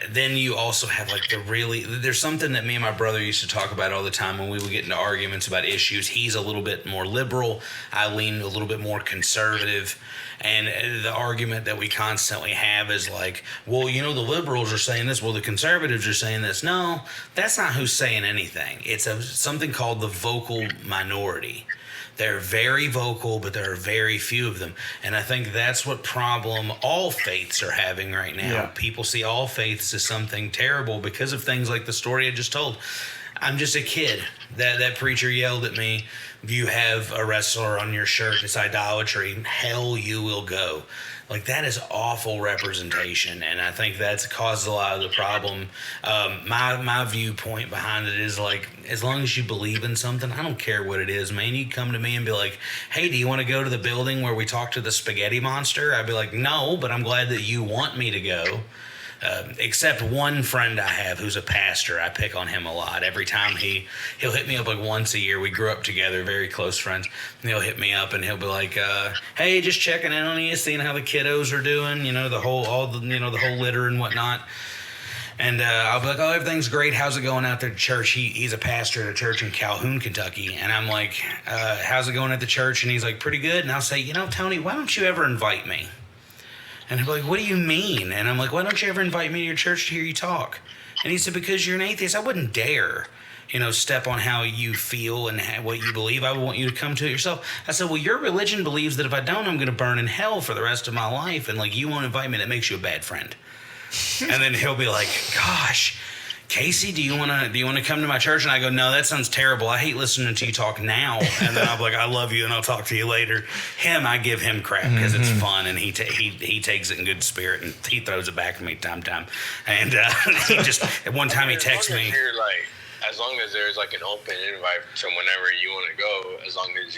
then you also have like there's something that me and my brother used to talk about all the time when we would get into arguments about issues. He's a little bit more liberal. I lean a little bit more conservative. And the argument that we constantly have is like, well, the liberals are saying this. Well, the conservatives are saying this. No, that's not who's saying anything. It's something called the vocal minority. They're very vocal, but there are very few of them. And I think that's what problem all faiths are having right now. Yeah. People see all faiths as something terrible because of things like the story I just told. I'm just a kid. That preacher yelled at me, you have a wrestler on your shirt, it's idolatry. Hell, you will go. Like, that is awful representation, and I think that's caused a lot of the problem. My viewpoint behind it is, like, as long as you believe in something, I don't care what it is, man. You come to me and be like, hey, do you want to go to the building where we talk to the spaghetti monster? I'd be like, no, but I'm glad that you want me to go. Except one friend I have who's a pastor. I pick on him a lot. Every time he'll hit me up like once a year. We grew up together, very close friends. And he'll hit me up and he'll be like, "Hey, just checking in on you, seeing how the kiddos are doing. The whole litter and whatnot." And I'll be like, "Oh, everything's great. How's it going out there at church?" He's a pastor at a church in Calhoun, Kentucky. And I'm like, "How's it going at the church?" And he's like, "Pretty good." And I'll say, "Tony, why don't you ever invite me?" And he'll be like, "What do you mean?" And I'm like, "Why don't you ever invite me to your church to hear you talk?" And he said, "Because you're an atheist. I wouldn't dare, step on how you feel and what you believe. I would want you to come to it yourself." I said, "Well, your religion believes that if I don't, I'm going to burn in hell for the rest of my life. And you won't invite me. That makes you a bad friend." And then he'll be like, "Gosh, Casey, do you want to come to my church?" And I go, "No, that sounds terrible. I hate listening to you talk now." And then I'll be like, "I love you and I'll talk to you later." I give him crap because it's fun, and he takes it in good spirit, and he throws it back at me time to time. And he just, at one time he texts me. As long as there's like an open invite to whenever you want to go, as long as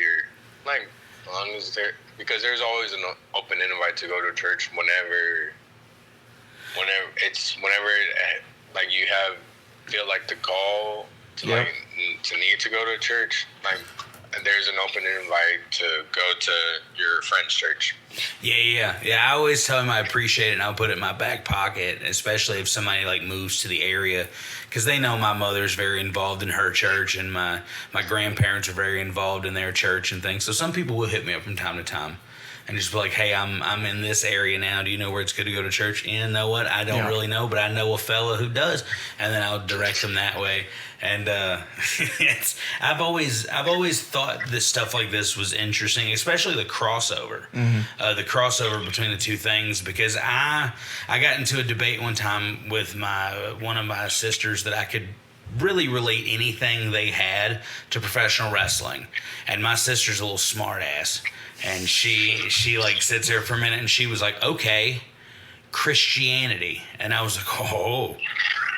there's always an open invite to go to church whenever you feel like the call to to need to go to church, and there's an open invite to go to your friend's church. Yeah. I always tell him I appreciate it, and I'll put it in my back pocket, especially if somebody moves to the area, because they know my mother's very involved in her church, and my grandparents are very involved in their church and things. So some people will hit me up from time to time and just be like, "Hey, I'm in this area now. Do you know where it's good to go to church?" And you know what? I don't really know, but I know a fella who does, and then I'll direct them that way. And I've always thought this stuff like this was interesting, especially the crossover, the crossover between the two things. Because I got into a debate one time with one of my sisters that I could really relate anything they had to professional wrestling, and my sister's a little smart ass. And she sits there for a minute, and she was like, "Okay, Christianity." And I was like, "Oh."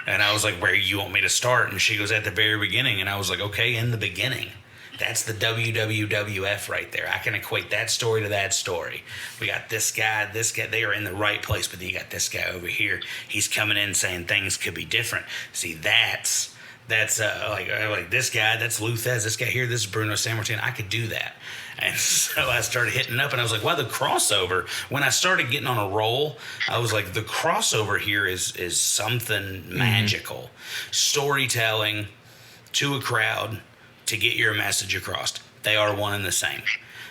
And I was like, "Where you want me to start?" And she goes, "At the very beginning." And I was like, "Okay, in the beginning." That's the WWF right there. I can equate that story to that story. We got this guy. They are in the right place, but then you got this guy over here. He's coming in saying things could be different. See, that's like this guy. That's Luthez. This guy here. This is Bruno Sammartino. I could do that. And so I started hitting up, and I was like, wow, the crossover. When I started getting on a roll, I was like, the crossover here is something magical. Storytelling to a crowd to get your message across. They are one and the same.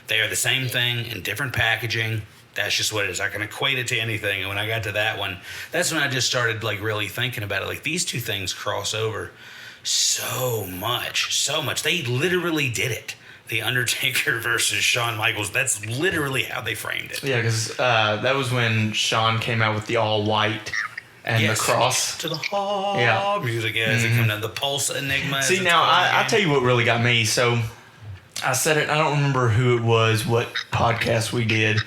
They are the same thing in different packaging. That's just what it is. I can equate it to anything. And when I got to that one, that's when I just started like really thinking about it. Like these two things cross over so much. They literally did it. The Undertaker versus Shawn Michaels. That's literally how they framed it. Yeah, because that was when Shawn came out with the all white and the cross. To the hall music, as it comes down. The Pulse Enigma. See, now, I tell you what really got me. So, I said it, I don't remember who it was, what podcast we did,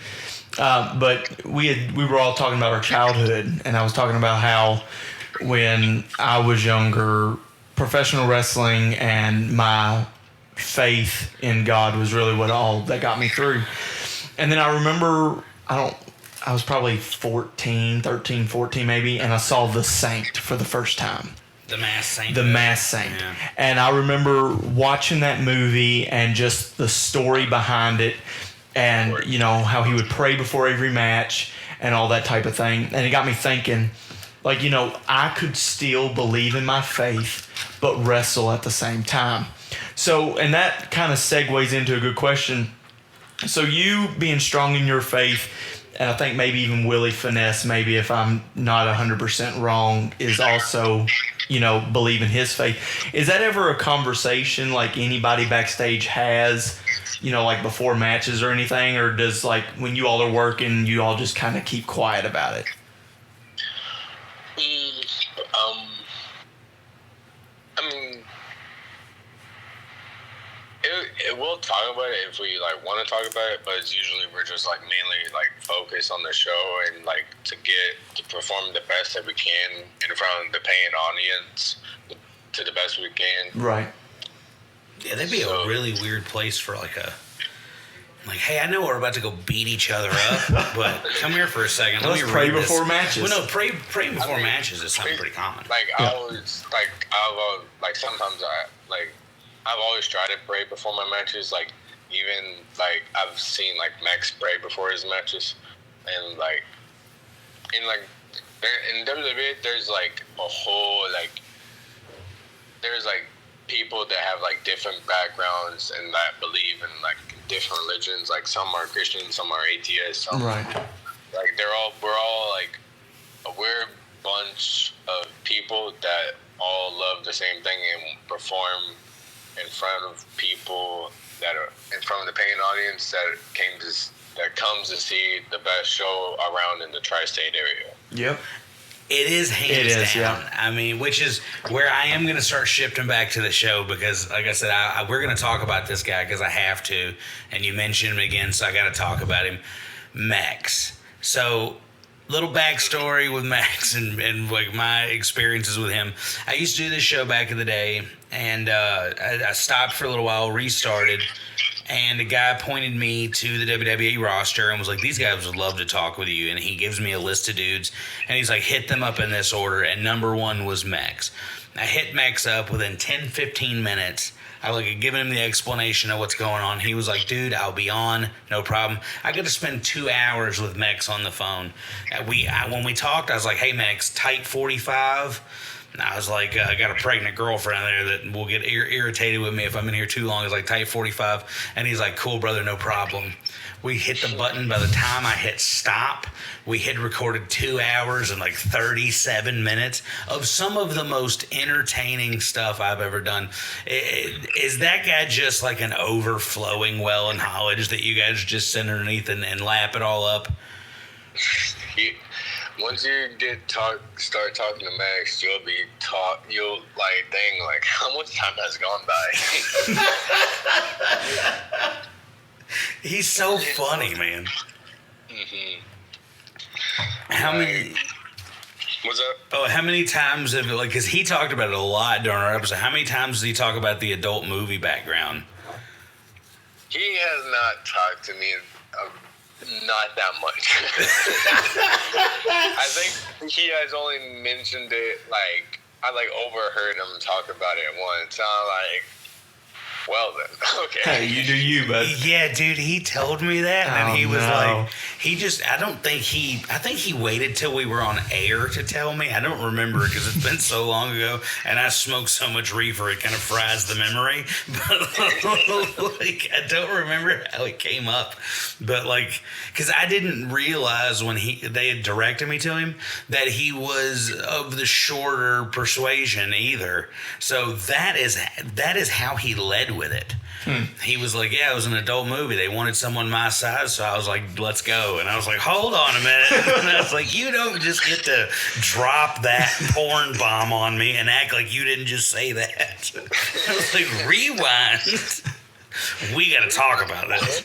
but we were all talking about our childhood, and I was talking about how when I was younger, professional wrestling and my faith in God was really what all that got me through. And then I remember, I was probably 13, 14 maybe, and I saw The Saint for the first time. The Masked Saint. Yeah. And I remember watching that movie and just the story behind it, and you know how he would pray before every match and all that type of thing. And it got me thinking, like, you know, I could still believe in my faith but wrestle at the same time. So, and that kind of segues into a good question. So you being strong in your faith, and I think maybe even Willie Finesse, maybe if I'm not 100% wrong, is also, you know, believe in his faith. Is that ever a conversation like anybody backstage has, you know, like before matches or anything? Or does, like, when you all are working, you all just kind of keep quiet about it? I mean, we'll talk about it if we like want to talk about it, but it's usually we're just like mainly like focused on the show and like to perform the best that we can in front of the paying audience to the best we can. Right. Yeah, that'd be a really weird place for hey, I know we're about to go beat each other up, but come here for a second. Let's pray before matches. Well, no, pray before matches is something pretty common. Sometimes I've always tried to pray before my matches. Like, even, like, I've seen, like, Max pray before his matches. And, like, in WWE, there's, like, a whole, like, there's, like, people that have, like, different backgrounds and that believe in, like, different religions. Like, some are Christian, some are atheists. Some, right. Like, we're all, like, a weird bunch of people that all love the same thing and perform in front of people that are in front of the paying audience that comes to see the best show around in the tri-state area. Yep. It is hands down. Yeah. I mean, which is where I am going to start shifting back to the show because, like I said, we're going to talk about this guy because I have to, and you mentioned him again, so I got to talk about him. Max. So, little backstory with Max and like my experiences with him. I used to do this show back in the day, and I stopped for a little while, restarted, and a guy pointed me to the WWE roster and was like, these guys would love to talk with you. And he gives me a list of dudes, and he's like, hit them up in this order, and number one was Max. I hit Max up within 10, 15 minutes. I had given him the explanation of what's going on. He was like, dude, I'll be on, no problem. I got to spend 2 hours with Max on the phone. When we talked, I was like, hey, Max, tight 45. And I was like, I got a pregnant girlfriend there that will get irritated with me if I'm in here too long. It's like tight 45. And he's like, cool, brother, no problem. We hit the button. By the time I hit stop, we had recorded 2 hours and like 37 minutes of some of the most entertaining stuff I've ever done. Is that guy just like an overflowing well of knowledge that you guys just sit underneath and lap it all up? Once you start talking to Max, you'll like think like how much time has gone by. He's so funny, man. Mm-hmm. How many? What's up? Oh, how many times have because he talked about it a lot during our episode. How many times does he talk about the adult movie background? He has not talked to me not that much. I think he has only mentioned it, like, I, like, overheard him talk about it once. I'm like, well then, okay. Hey, you do you, bud. Yeah, dude, he told me that, and he was no. like, I think he waited till we were on air to tell me. I don't remember because it's been so long ago, and I smoked so much reefer, it kind of fries the memory. But, like, I don't remember how it came up. But, like, because I didn't realize when they had directed me to him that he was of the shorter persuasion either. So that is how he led with it. He was like, yeah, it was an adult movie. They wanted someone my size, so I was like, let's go. And I was like, hold on a minute. And I was like, you don't just get to drop that porn bomb on me and act like you didn't just say that. I was like, rewind. We got to talk about this.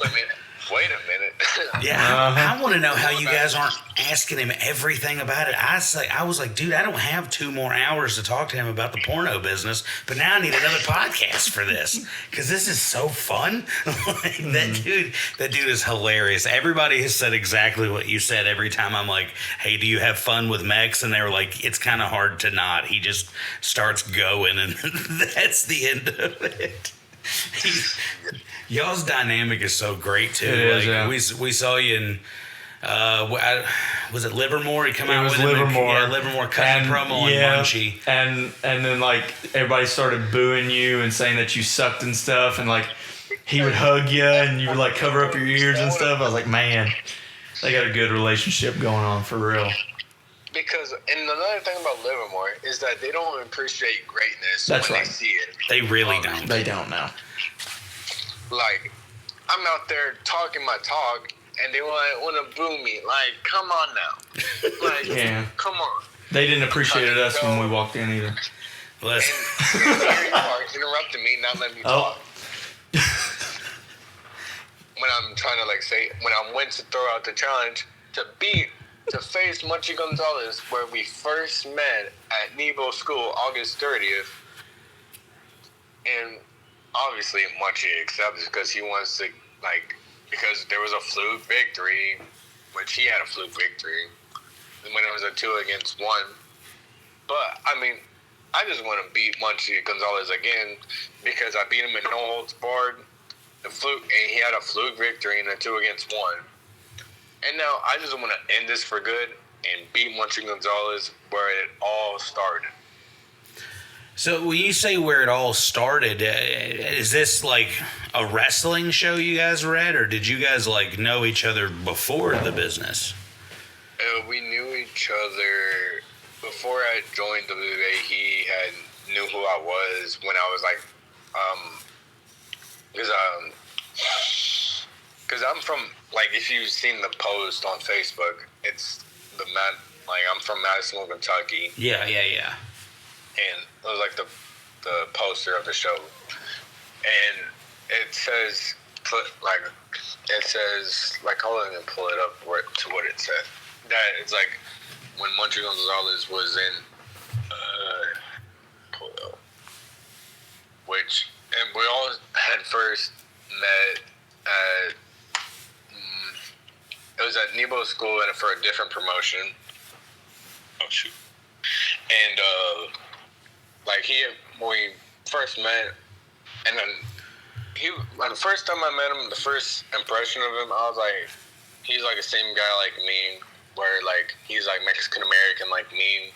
Wait a minute. Yeah, I want to know how you guys aren't asking him everything about it. I was like, dude, I don't have 2 more hours to talk to him about the porno business, but now I need another podcast for this because this is so fun. Like, that dude is hilarious. Everybody has said exactly what you said every time I'm like, hey, do you have fun with Mex? And they were like, it's kind of hard to not. He just starts going, and that's the end of it. Y'all's dynamic is so great too. It is, yeah. We saw you in was it Livermore? He come out with Livermore. him. Yeah, Livermore cutting promo on Munchie. And then like everybody started booing you and saying that you sucked and stuff, and like he would hug you and you would like cover up your ears and stuff. I was like, man, they got a good relationship going on for real. Because, and another thing about Livermore is that they don't appreciate greatness That's when right. they see it. They really don't. They don't know. Like, I'm out there talking my talk, and they want to boo me. Like, come on now. Like, Yeah. come on. They didn't appreciate us when we walked in either. Listen, And here you are interrupting me, not letting me talk. When I'm trying to, like, say, when I went to throw out the challenge to face Munchie Gonzalez, where we first met at Nebo School, August 30th, and obviously Munchie accepts because he wants to, like, because there was a fluke victory, which he had a fluke victory, when it was a 2-1. But, I mean, I just want to beat Munchie Gonzalez again because I beat him in no holds barred, the fluke, and he had a fluke victory in a 2-1. And now I just want to end this for good and beat Munchie Gonzalez where it all started. so when you say where it all started, is this like a wrestling show you guys were at, or did you guys like know each other before the business? We knew each other before I joined WWE. He knew who I was when I was like, because I'm from, like, if you've seen the post on Facebook, it's I'm from Madison, Kentucky. Yeah. And it was like the poster of the show, and it says hold on and pull it up to what it said. That it's like when Munchie Gonzalez was in pull it up, and we all had first met at it was at Nebo School and for a different promotion. Oh shoot. And when we first met, and then the first time I met him, the first impression of him, I was like, he's like the same guy like me, where like he's like Mexican American like me.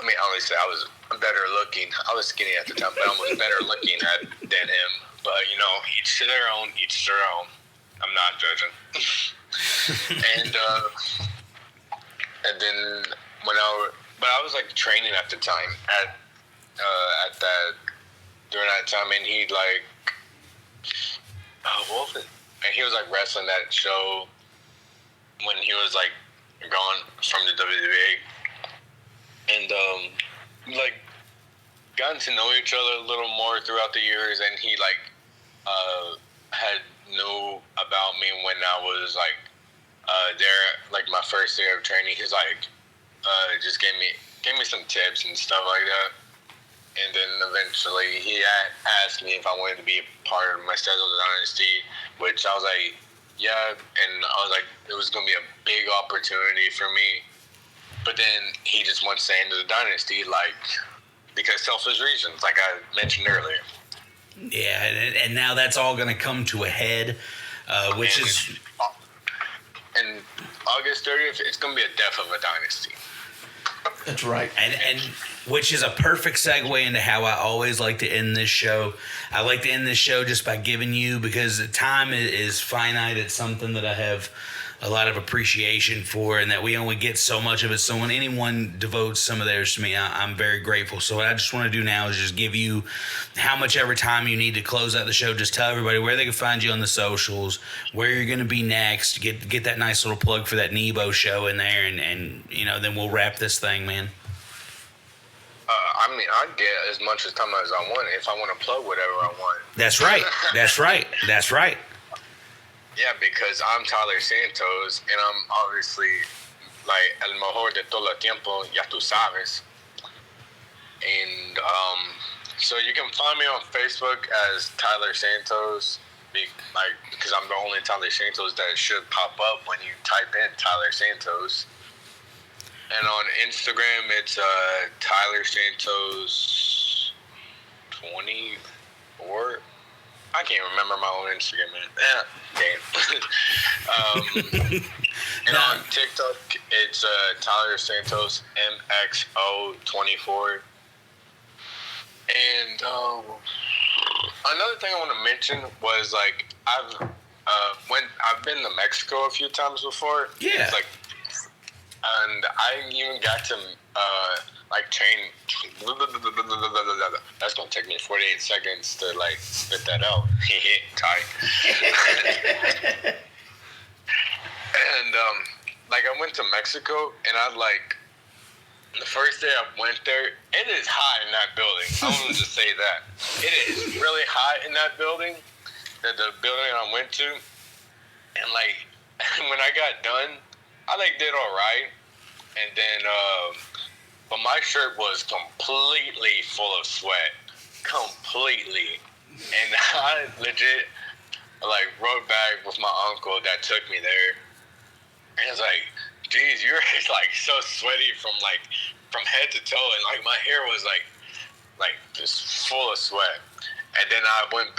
I mean, obviously I was better looking. I was skinny at the time, but I was better looking than him. But you know, each to their own. Each to their own. I'm not judging. And then I was like training at the time during that time, and he like, what was it? And he was like wrestling that show when he was like gone from the WWE, and like gotten to know each other a little more throughout the years, and he like knew about me when I was like there, like my first year of training. He's like just gave me some tips and stuff like that. And then eventually he asked me if I wanted to be part of my schedule of Dynasty, which I was like, yeah, and I was like, it was going to be a big opportunity for me. But then he just wants to end the Dynasty, like, because selfish reasons, like I mentioned earlier. Yeah, and now that's all going to come to a head, which is... And August 30th, it's going to be a death of a dynasty. That's right. And which is a perfect segue into how I always like to end this show. I like to end this show just by giving you, because time is finite. It's something that I have a lot of appreciation for, and that we only get so much of it. So when anyone devotes some of theirs to me, I'm very grateful. So what I just want to do now is just give you how much every time you need to close out the show. Just tell everybody where they can find you on the socials, where you're going to be next. Get that nice little plug for that Nebo show in there, and you know, then we'll wrap this thing, man. I mean, I get as much time as I want if I want to plug whatever I want. That's right. That's right. That's right. Yeah, because I'm Tyler Santos, and I'm obviously like el mejor de todo el tiempo, ya tú sabes. And so you can find me on Facebook as Tyler Santos, because I'm the only Tyler Santos that should pop up when you type in Tyler Santos. And on Instagram, it's Tyler Santos 24. I can't remember my own Instagram, man. Damn. And on TikTok, it's Tyler Santos MXO24. And another thing I want to mention was, like, I've been to Mexico a few times before. Yeah. It's like, and I even got to train. That's gonna take me 48 seconds to like spit that out. Tight. And like I went to Mexico, and I like the first day I went there. It is hot in that building. I want to just say that it is really hot in that building. The building I went to, and like when I got done, I like did all right, and then but my shirt was completely full of sweat, completely, and I legit like rode back with my uncle that took me there, and it's like, geez, you're like so sweaty from head to toe, and like my hair was like just full of sweat, and then I went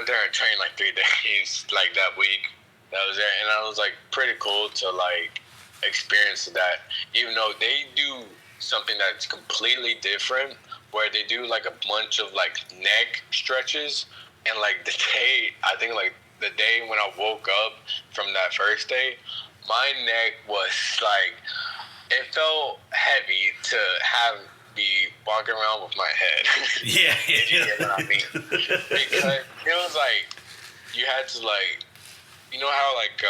there and trained like 3 days like that week. That was there, and I was like pretty cool to like experience that, even though they do something that's completely different, where they do like a bunch of like neck stretches, and like the day when I woke up from that first day, my neck was like, it felt heavy to be walking around with my head. Yeah. If you get what I mean. Because it was like, you had to like, you know how like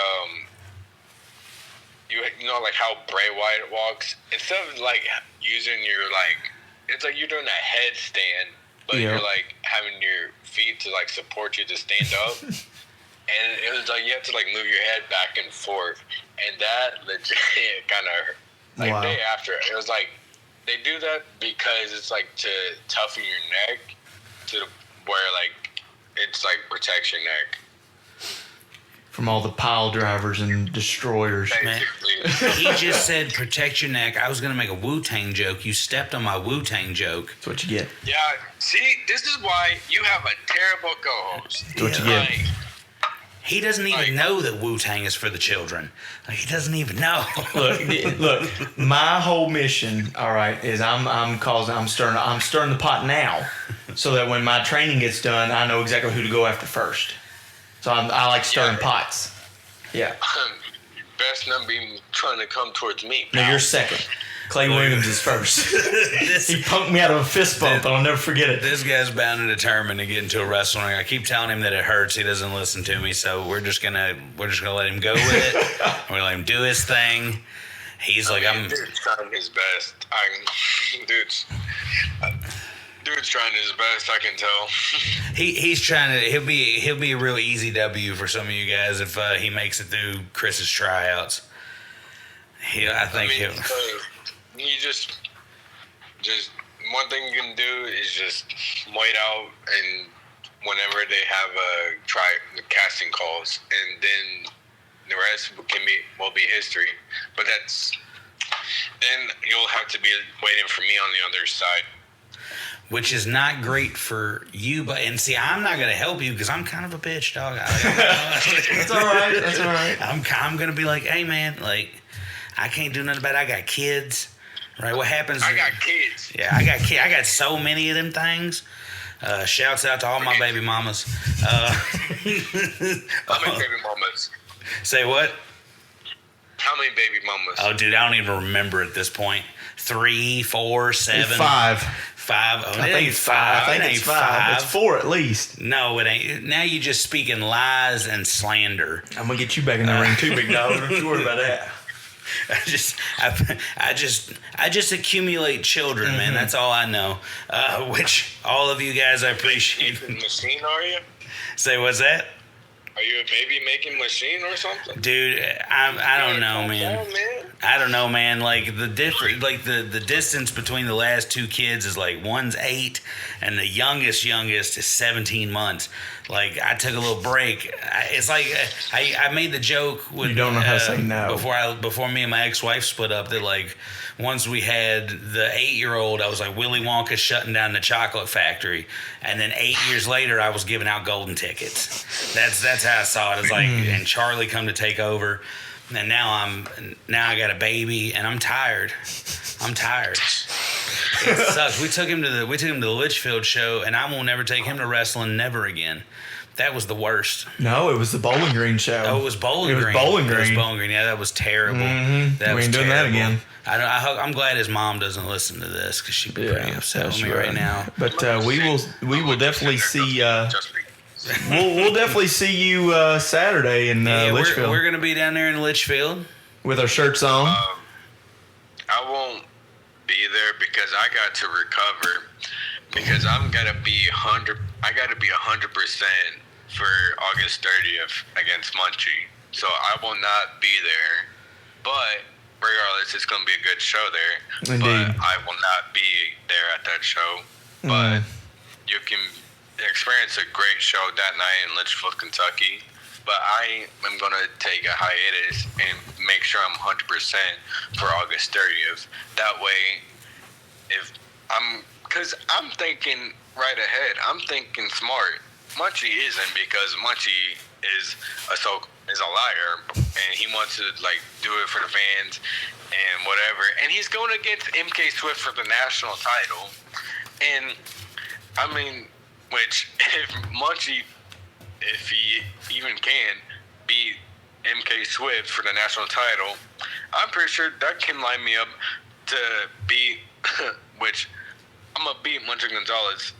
you know like how Bray Wyatt walks, instead of like using your like, it's like you're doing a headstand, but you're like having your feet to like support you to stand up, and it was like you have to like move your head back and forth, and that legit kind of hurt. Like day after, it was like they do that because it's like to toughen your neck to where like it's like protects your neck from all the pile drivers and destroyers. Man, he just said protect your neck. I was going to make a Wu-Tang joke. You stepped on my Wu-Tang joke. That's what you get. Yeah, see, this is why you have a terrible co-host. That's what you get. He doesn't even know that Wu-Tang is for the children. Like, he doesn't even know. Look, my whole mission, all right, is I'm stirring the pot now, so that when my training gets done, I know exactly who to go after first. So I like stirring pots. Yeah. Best not be trying to come towards me. No, you're second. Clay Williams is first. He punked me out of a fist bump, and I'll never forget it. This guy's bound and determined to get into a wrestling ring. I keep telling him that it hurts. He doesn't listen to me, so we're just gonna let him go with it. We're gonna let him do his thing. He's Dude's trying his best. Dude's trying his best. I can tell. He's trying to. He'll be a real easy W for some of you guys if he makes it through Chris's tryouts. You just one thing you can do is just wait out and whenever they have casting calls, and then the rest will be history. But then you'll have to be waiting for me on the other side. Which is not great for you, and see, I'm not gonna help you because I'm kind of a bitch, dog. That's all right. That's all right. I'm gonna be like, hey man, like I can't do nothing about it. I got kids, right? What happens? I got kids. Yeah, I got kids. I got so many of them things. Shouts out to all my baby mamas. How many baby mamas? Say what? How many baby mamas? Oh, dude, I don't even remember at this point. 3, 4, 7, 5. 5. Oh, I think it's 5. I think it's 5. It's 4 at least. No, it ain't. Now you just speaking lies and slander. I'm gonna get you back in the ring too, big dog. Don't you worry about that. I just accumulate children, man. That's all I know. Which all of you guys I appreciate. Machine, are you? Say, what's that? Are you a baby making machine or something? Dude, I don't know, man. I don't know, man. Like the the distance between the last 2 kids is like one's 8 and the youngest is 17 months. Like I took a little break. It's like I made the joke with you don't know how to say no before me and my ex-wife split up that like once we had the 8-year-old, I was like Willy Wonka shutting down the chocolate factory, and then 8 years later I was giving out golden tickets. That's how I saw it. It's like and Charlie come to take over. And now I got a baby and I'm tired. It sucks. We took him to the Litchfield show, and I won't never take him to wrestling never again. That was the worst. No, it was the Bowling Green show. Oh, it was Bowling Green. It was Bowling Green. It was Bowling Green. Yeah, that was terrible. Mm-hmm. That we was ain't doing terrible. that again. I'm glad his mom doesn't listen to this because she'd be pretty upset with me right now. But we will definitely see. We'll definitely see you Saturday in Litchfield. We're gonna be down there in Litchfield with our shirts on. I won't be there because I got to recover because I'm gonna be 100. I got to be 100% for August 30th against Munchie. So I will not be there. But regardless, it's gonna be a good show there. Indeed. But I will not be there at that show. But you can experience a great show that night in Litchfield, Kentucky. But I am going to take a hiatus and make sure I'm 100% for August 30th. That way, because I'm thinking right ahead. I'm thinking smart. Munchie isn't because Munchie is a liar and he wants to like do it for the fans and whatever. And he's going against MK Swift for the national title. And I mean, which if Munchie, if he even can beat MK Swift for the national title, I'm pretty sure that can line me up to beat, which I'm going to beat Munchie Gonzalez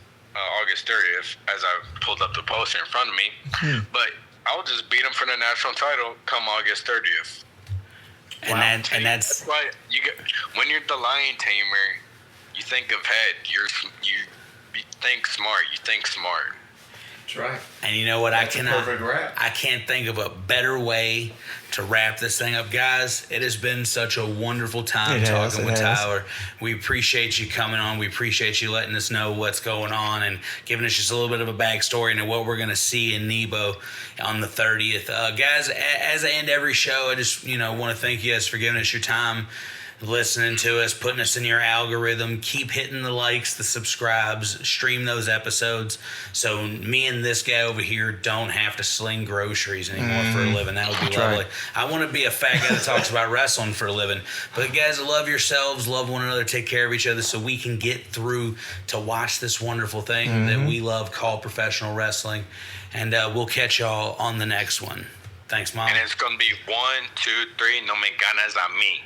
August 30th as I pulled up the poster in front of me. But I'll just beat him for the national title come August 30th. And that's why you get, when you're the Lion Tamer, you think of head. You think smart. You think smart. That's right. And you know what? That's a perfect wrap. I can't think of a better way to wrap this thing up, guys. It has been such a wonderful time talking with Tyler. We appreciate you coming on. We appreciate you letting us know what's going on and giving us just a little bit of a backstory into what we're going to see in Nebo on the 30th. Guys, as I end every show, I just want to thank you guys for giving us your time, listening to us, putting us in your algorithm. Keep hitting the likes, the subscribes, stream those episodes so me and this guy over here don't have to sling groceries anymore for a living. That would be lovely. Right. I want to be a fat guy that talks about wrestling for a living. But guys, love yourselves, love one another, take care of each other so we can get through to watch this wonderful thing that we love called professional wrestling. And we'll catch y'all on the next one. Thanks, Mom. And it's going to be 1, 2, 3, no me ganas a mí.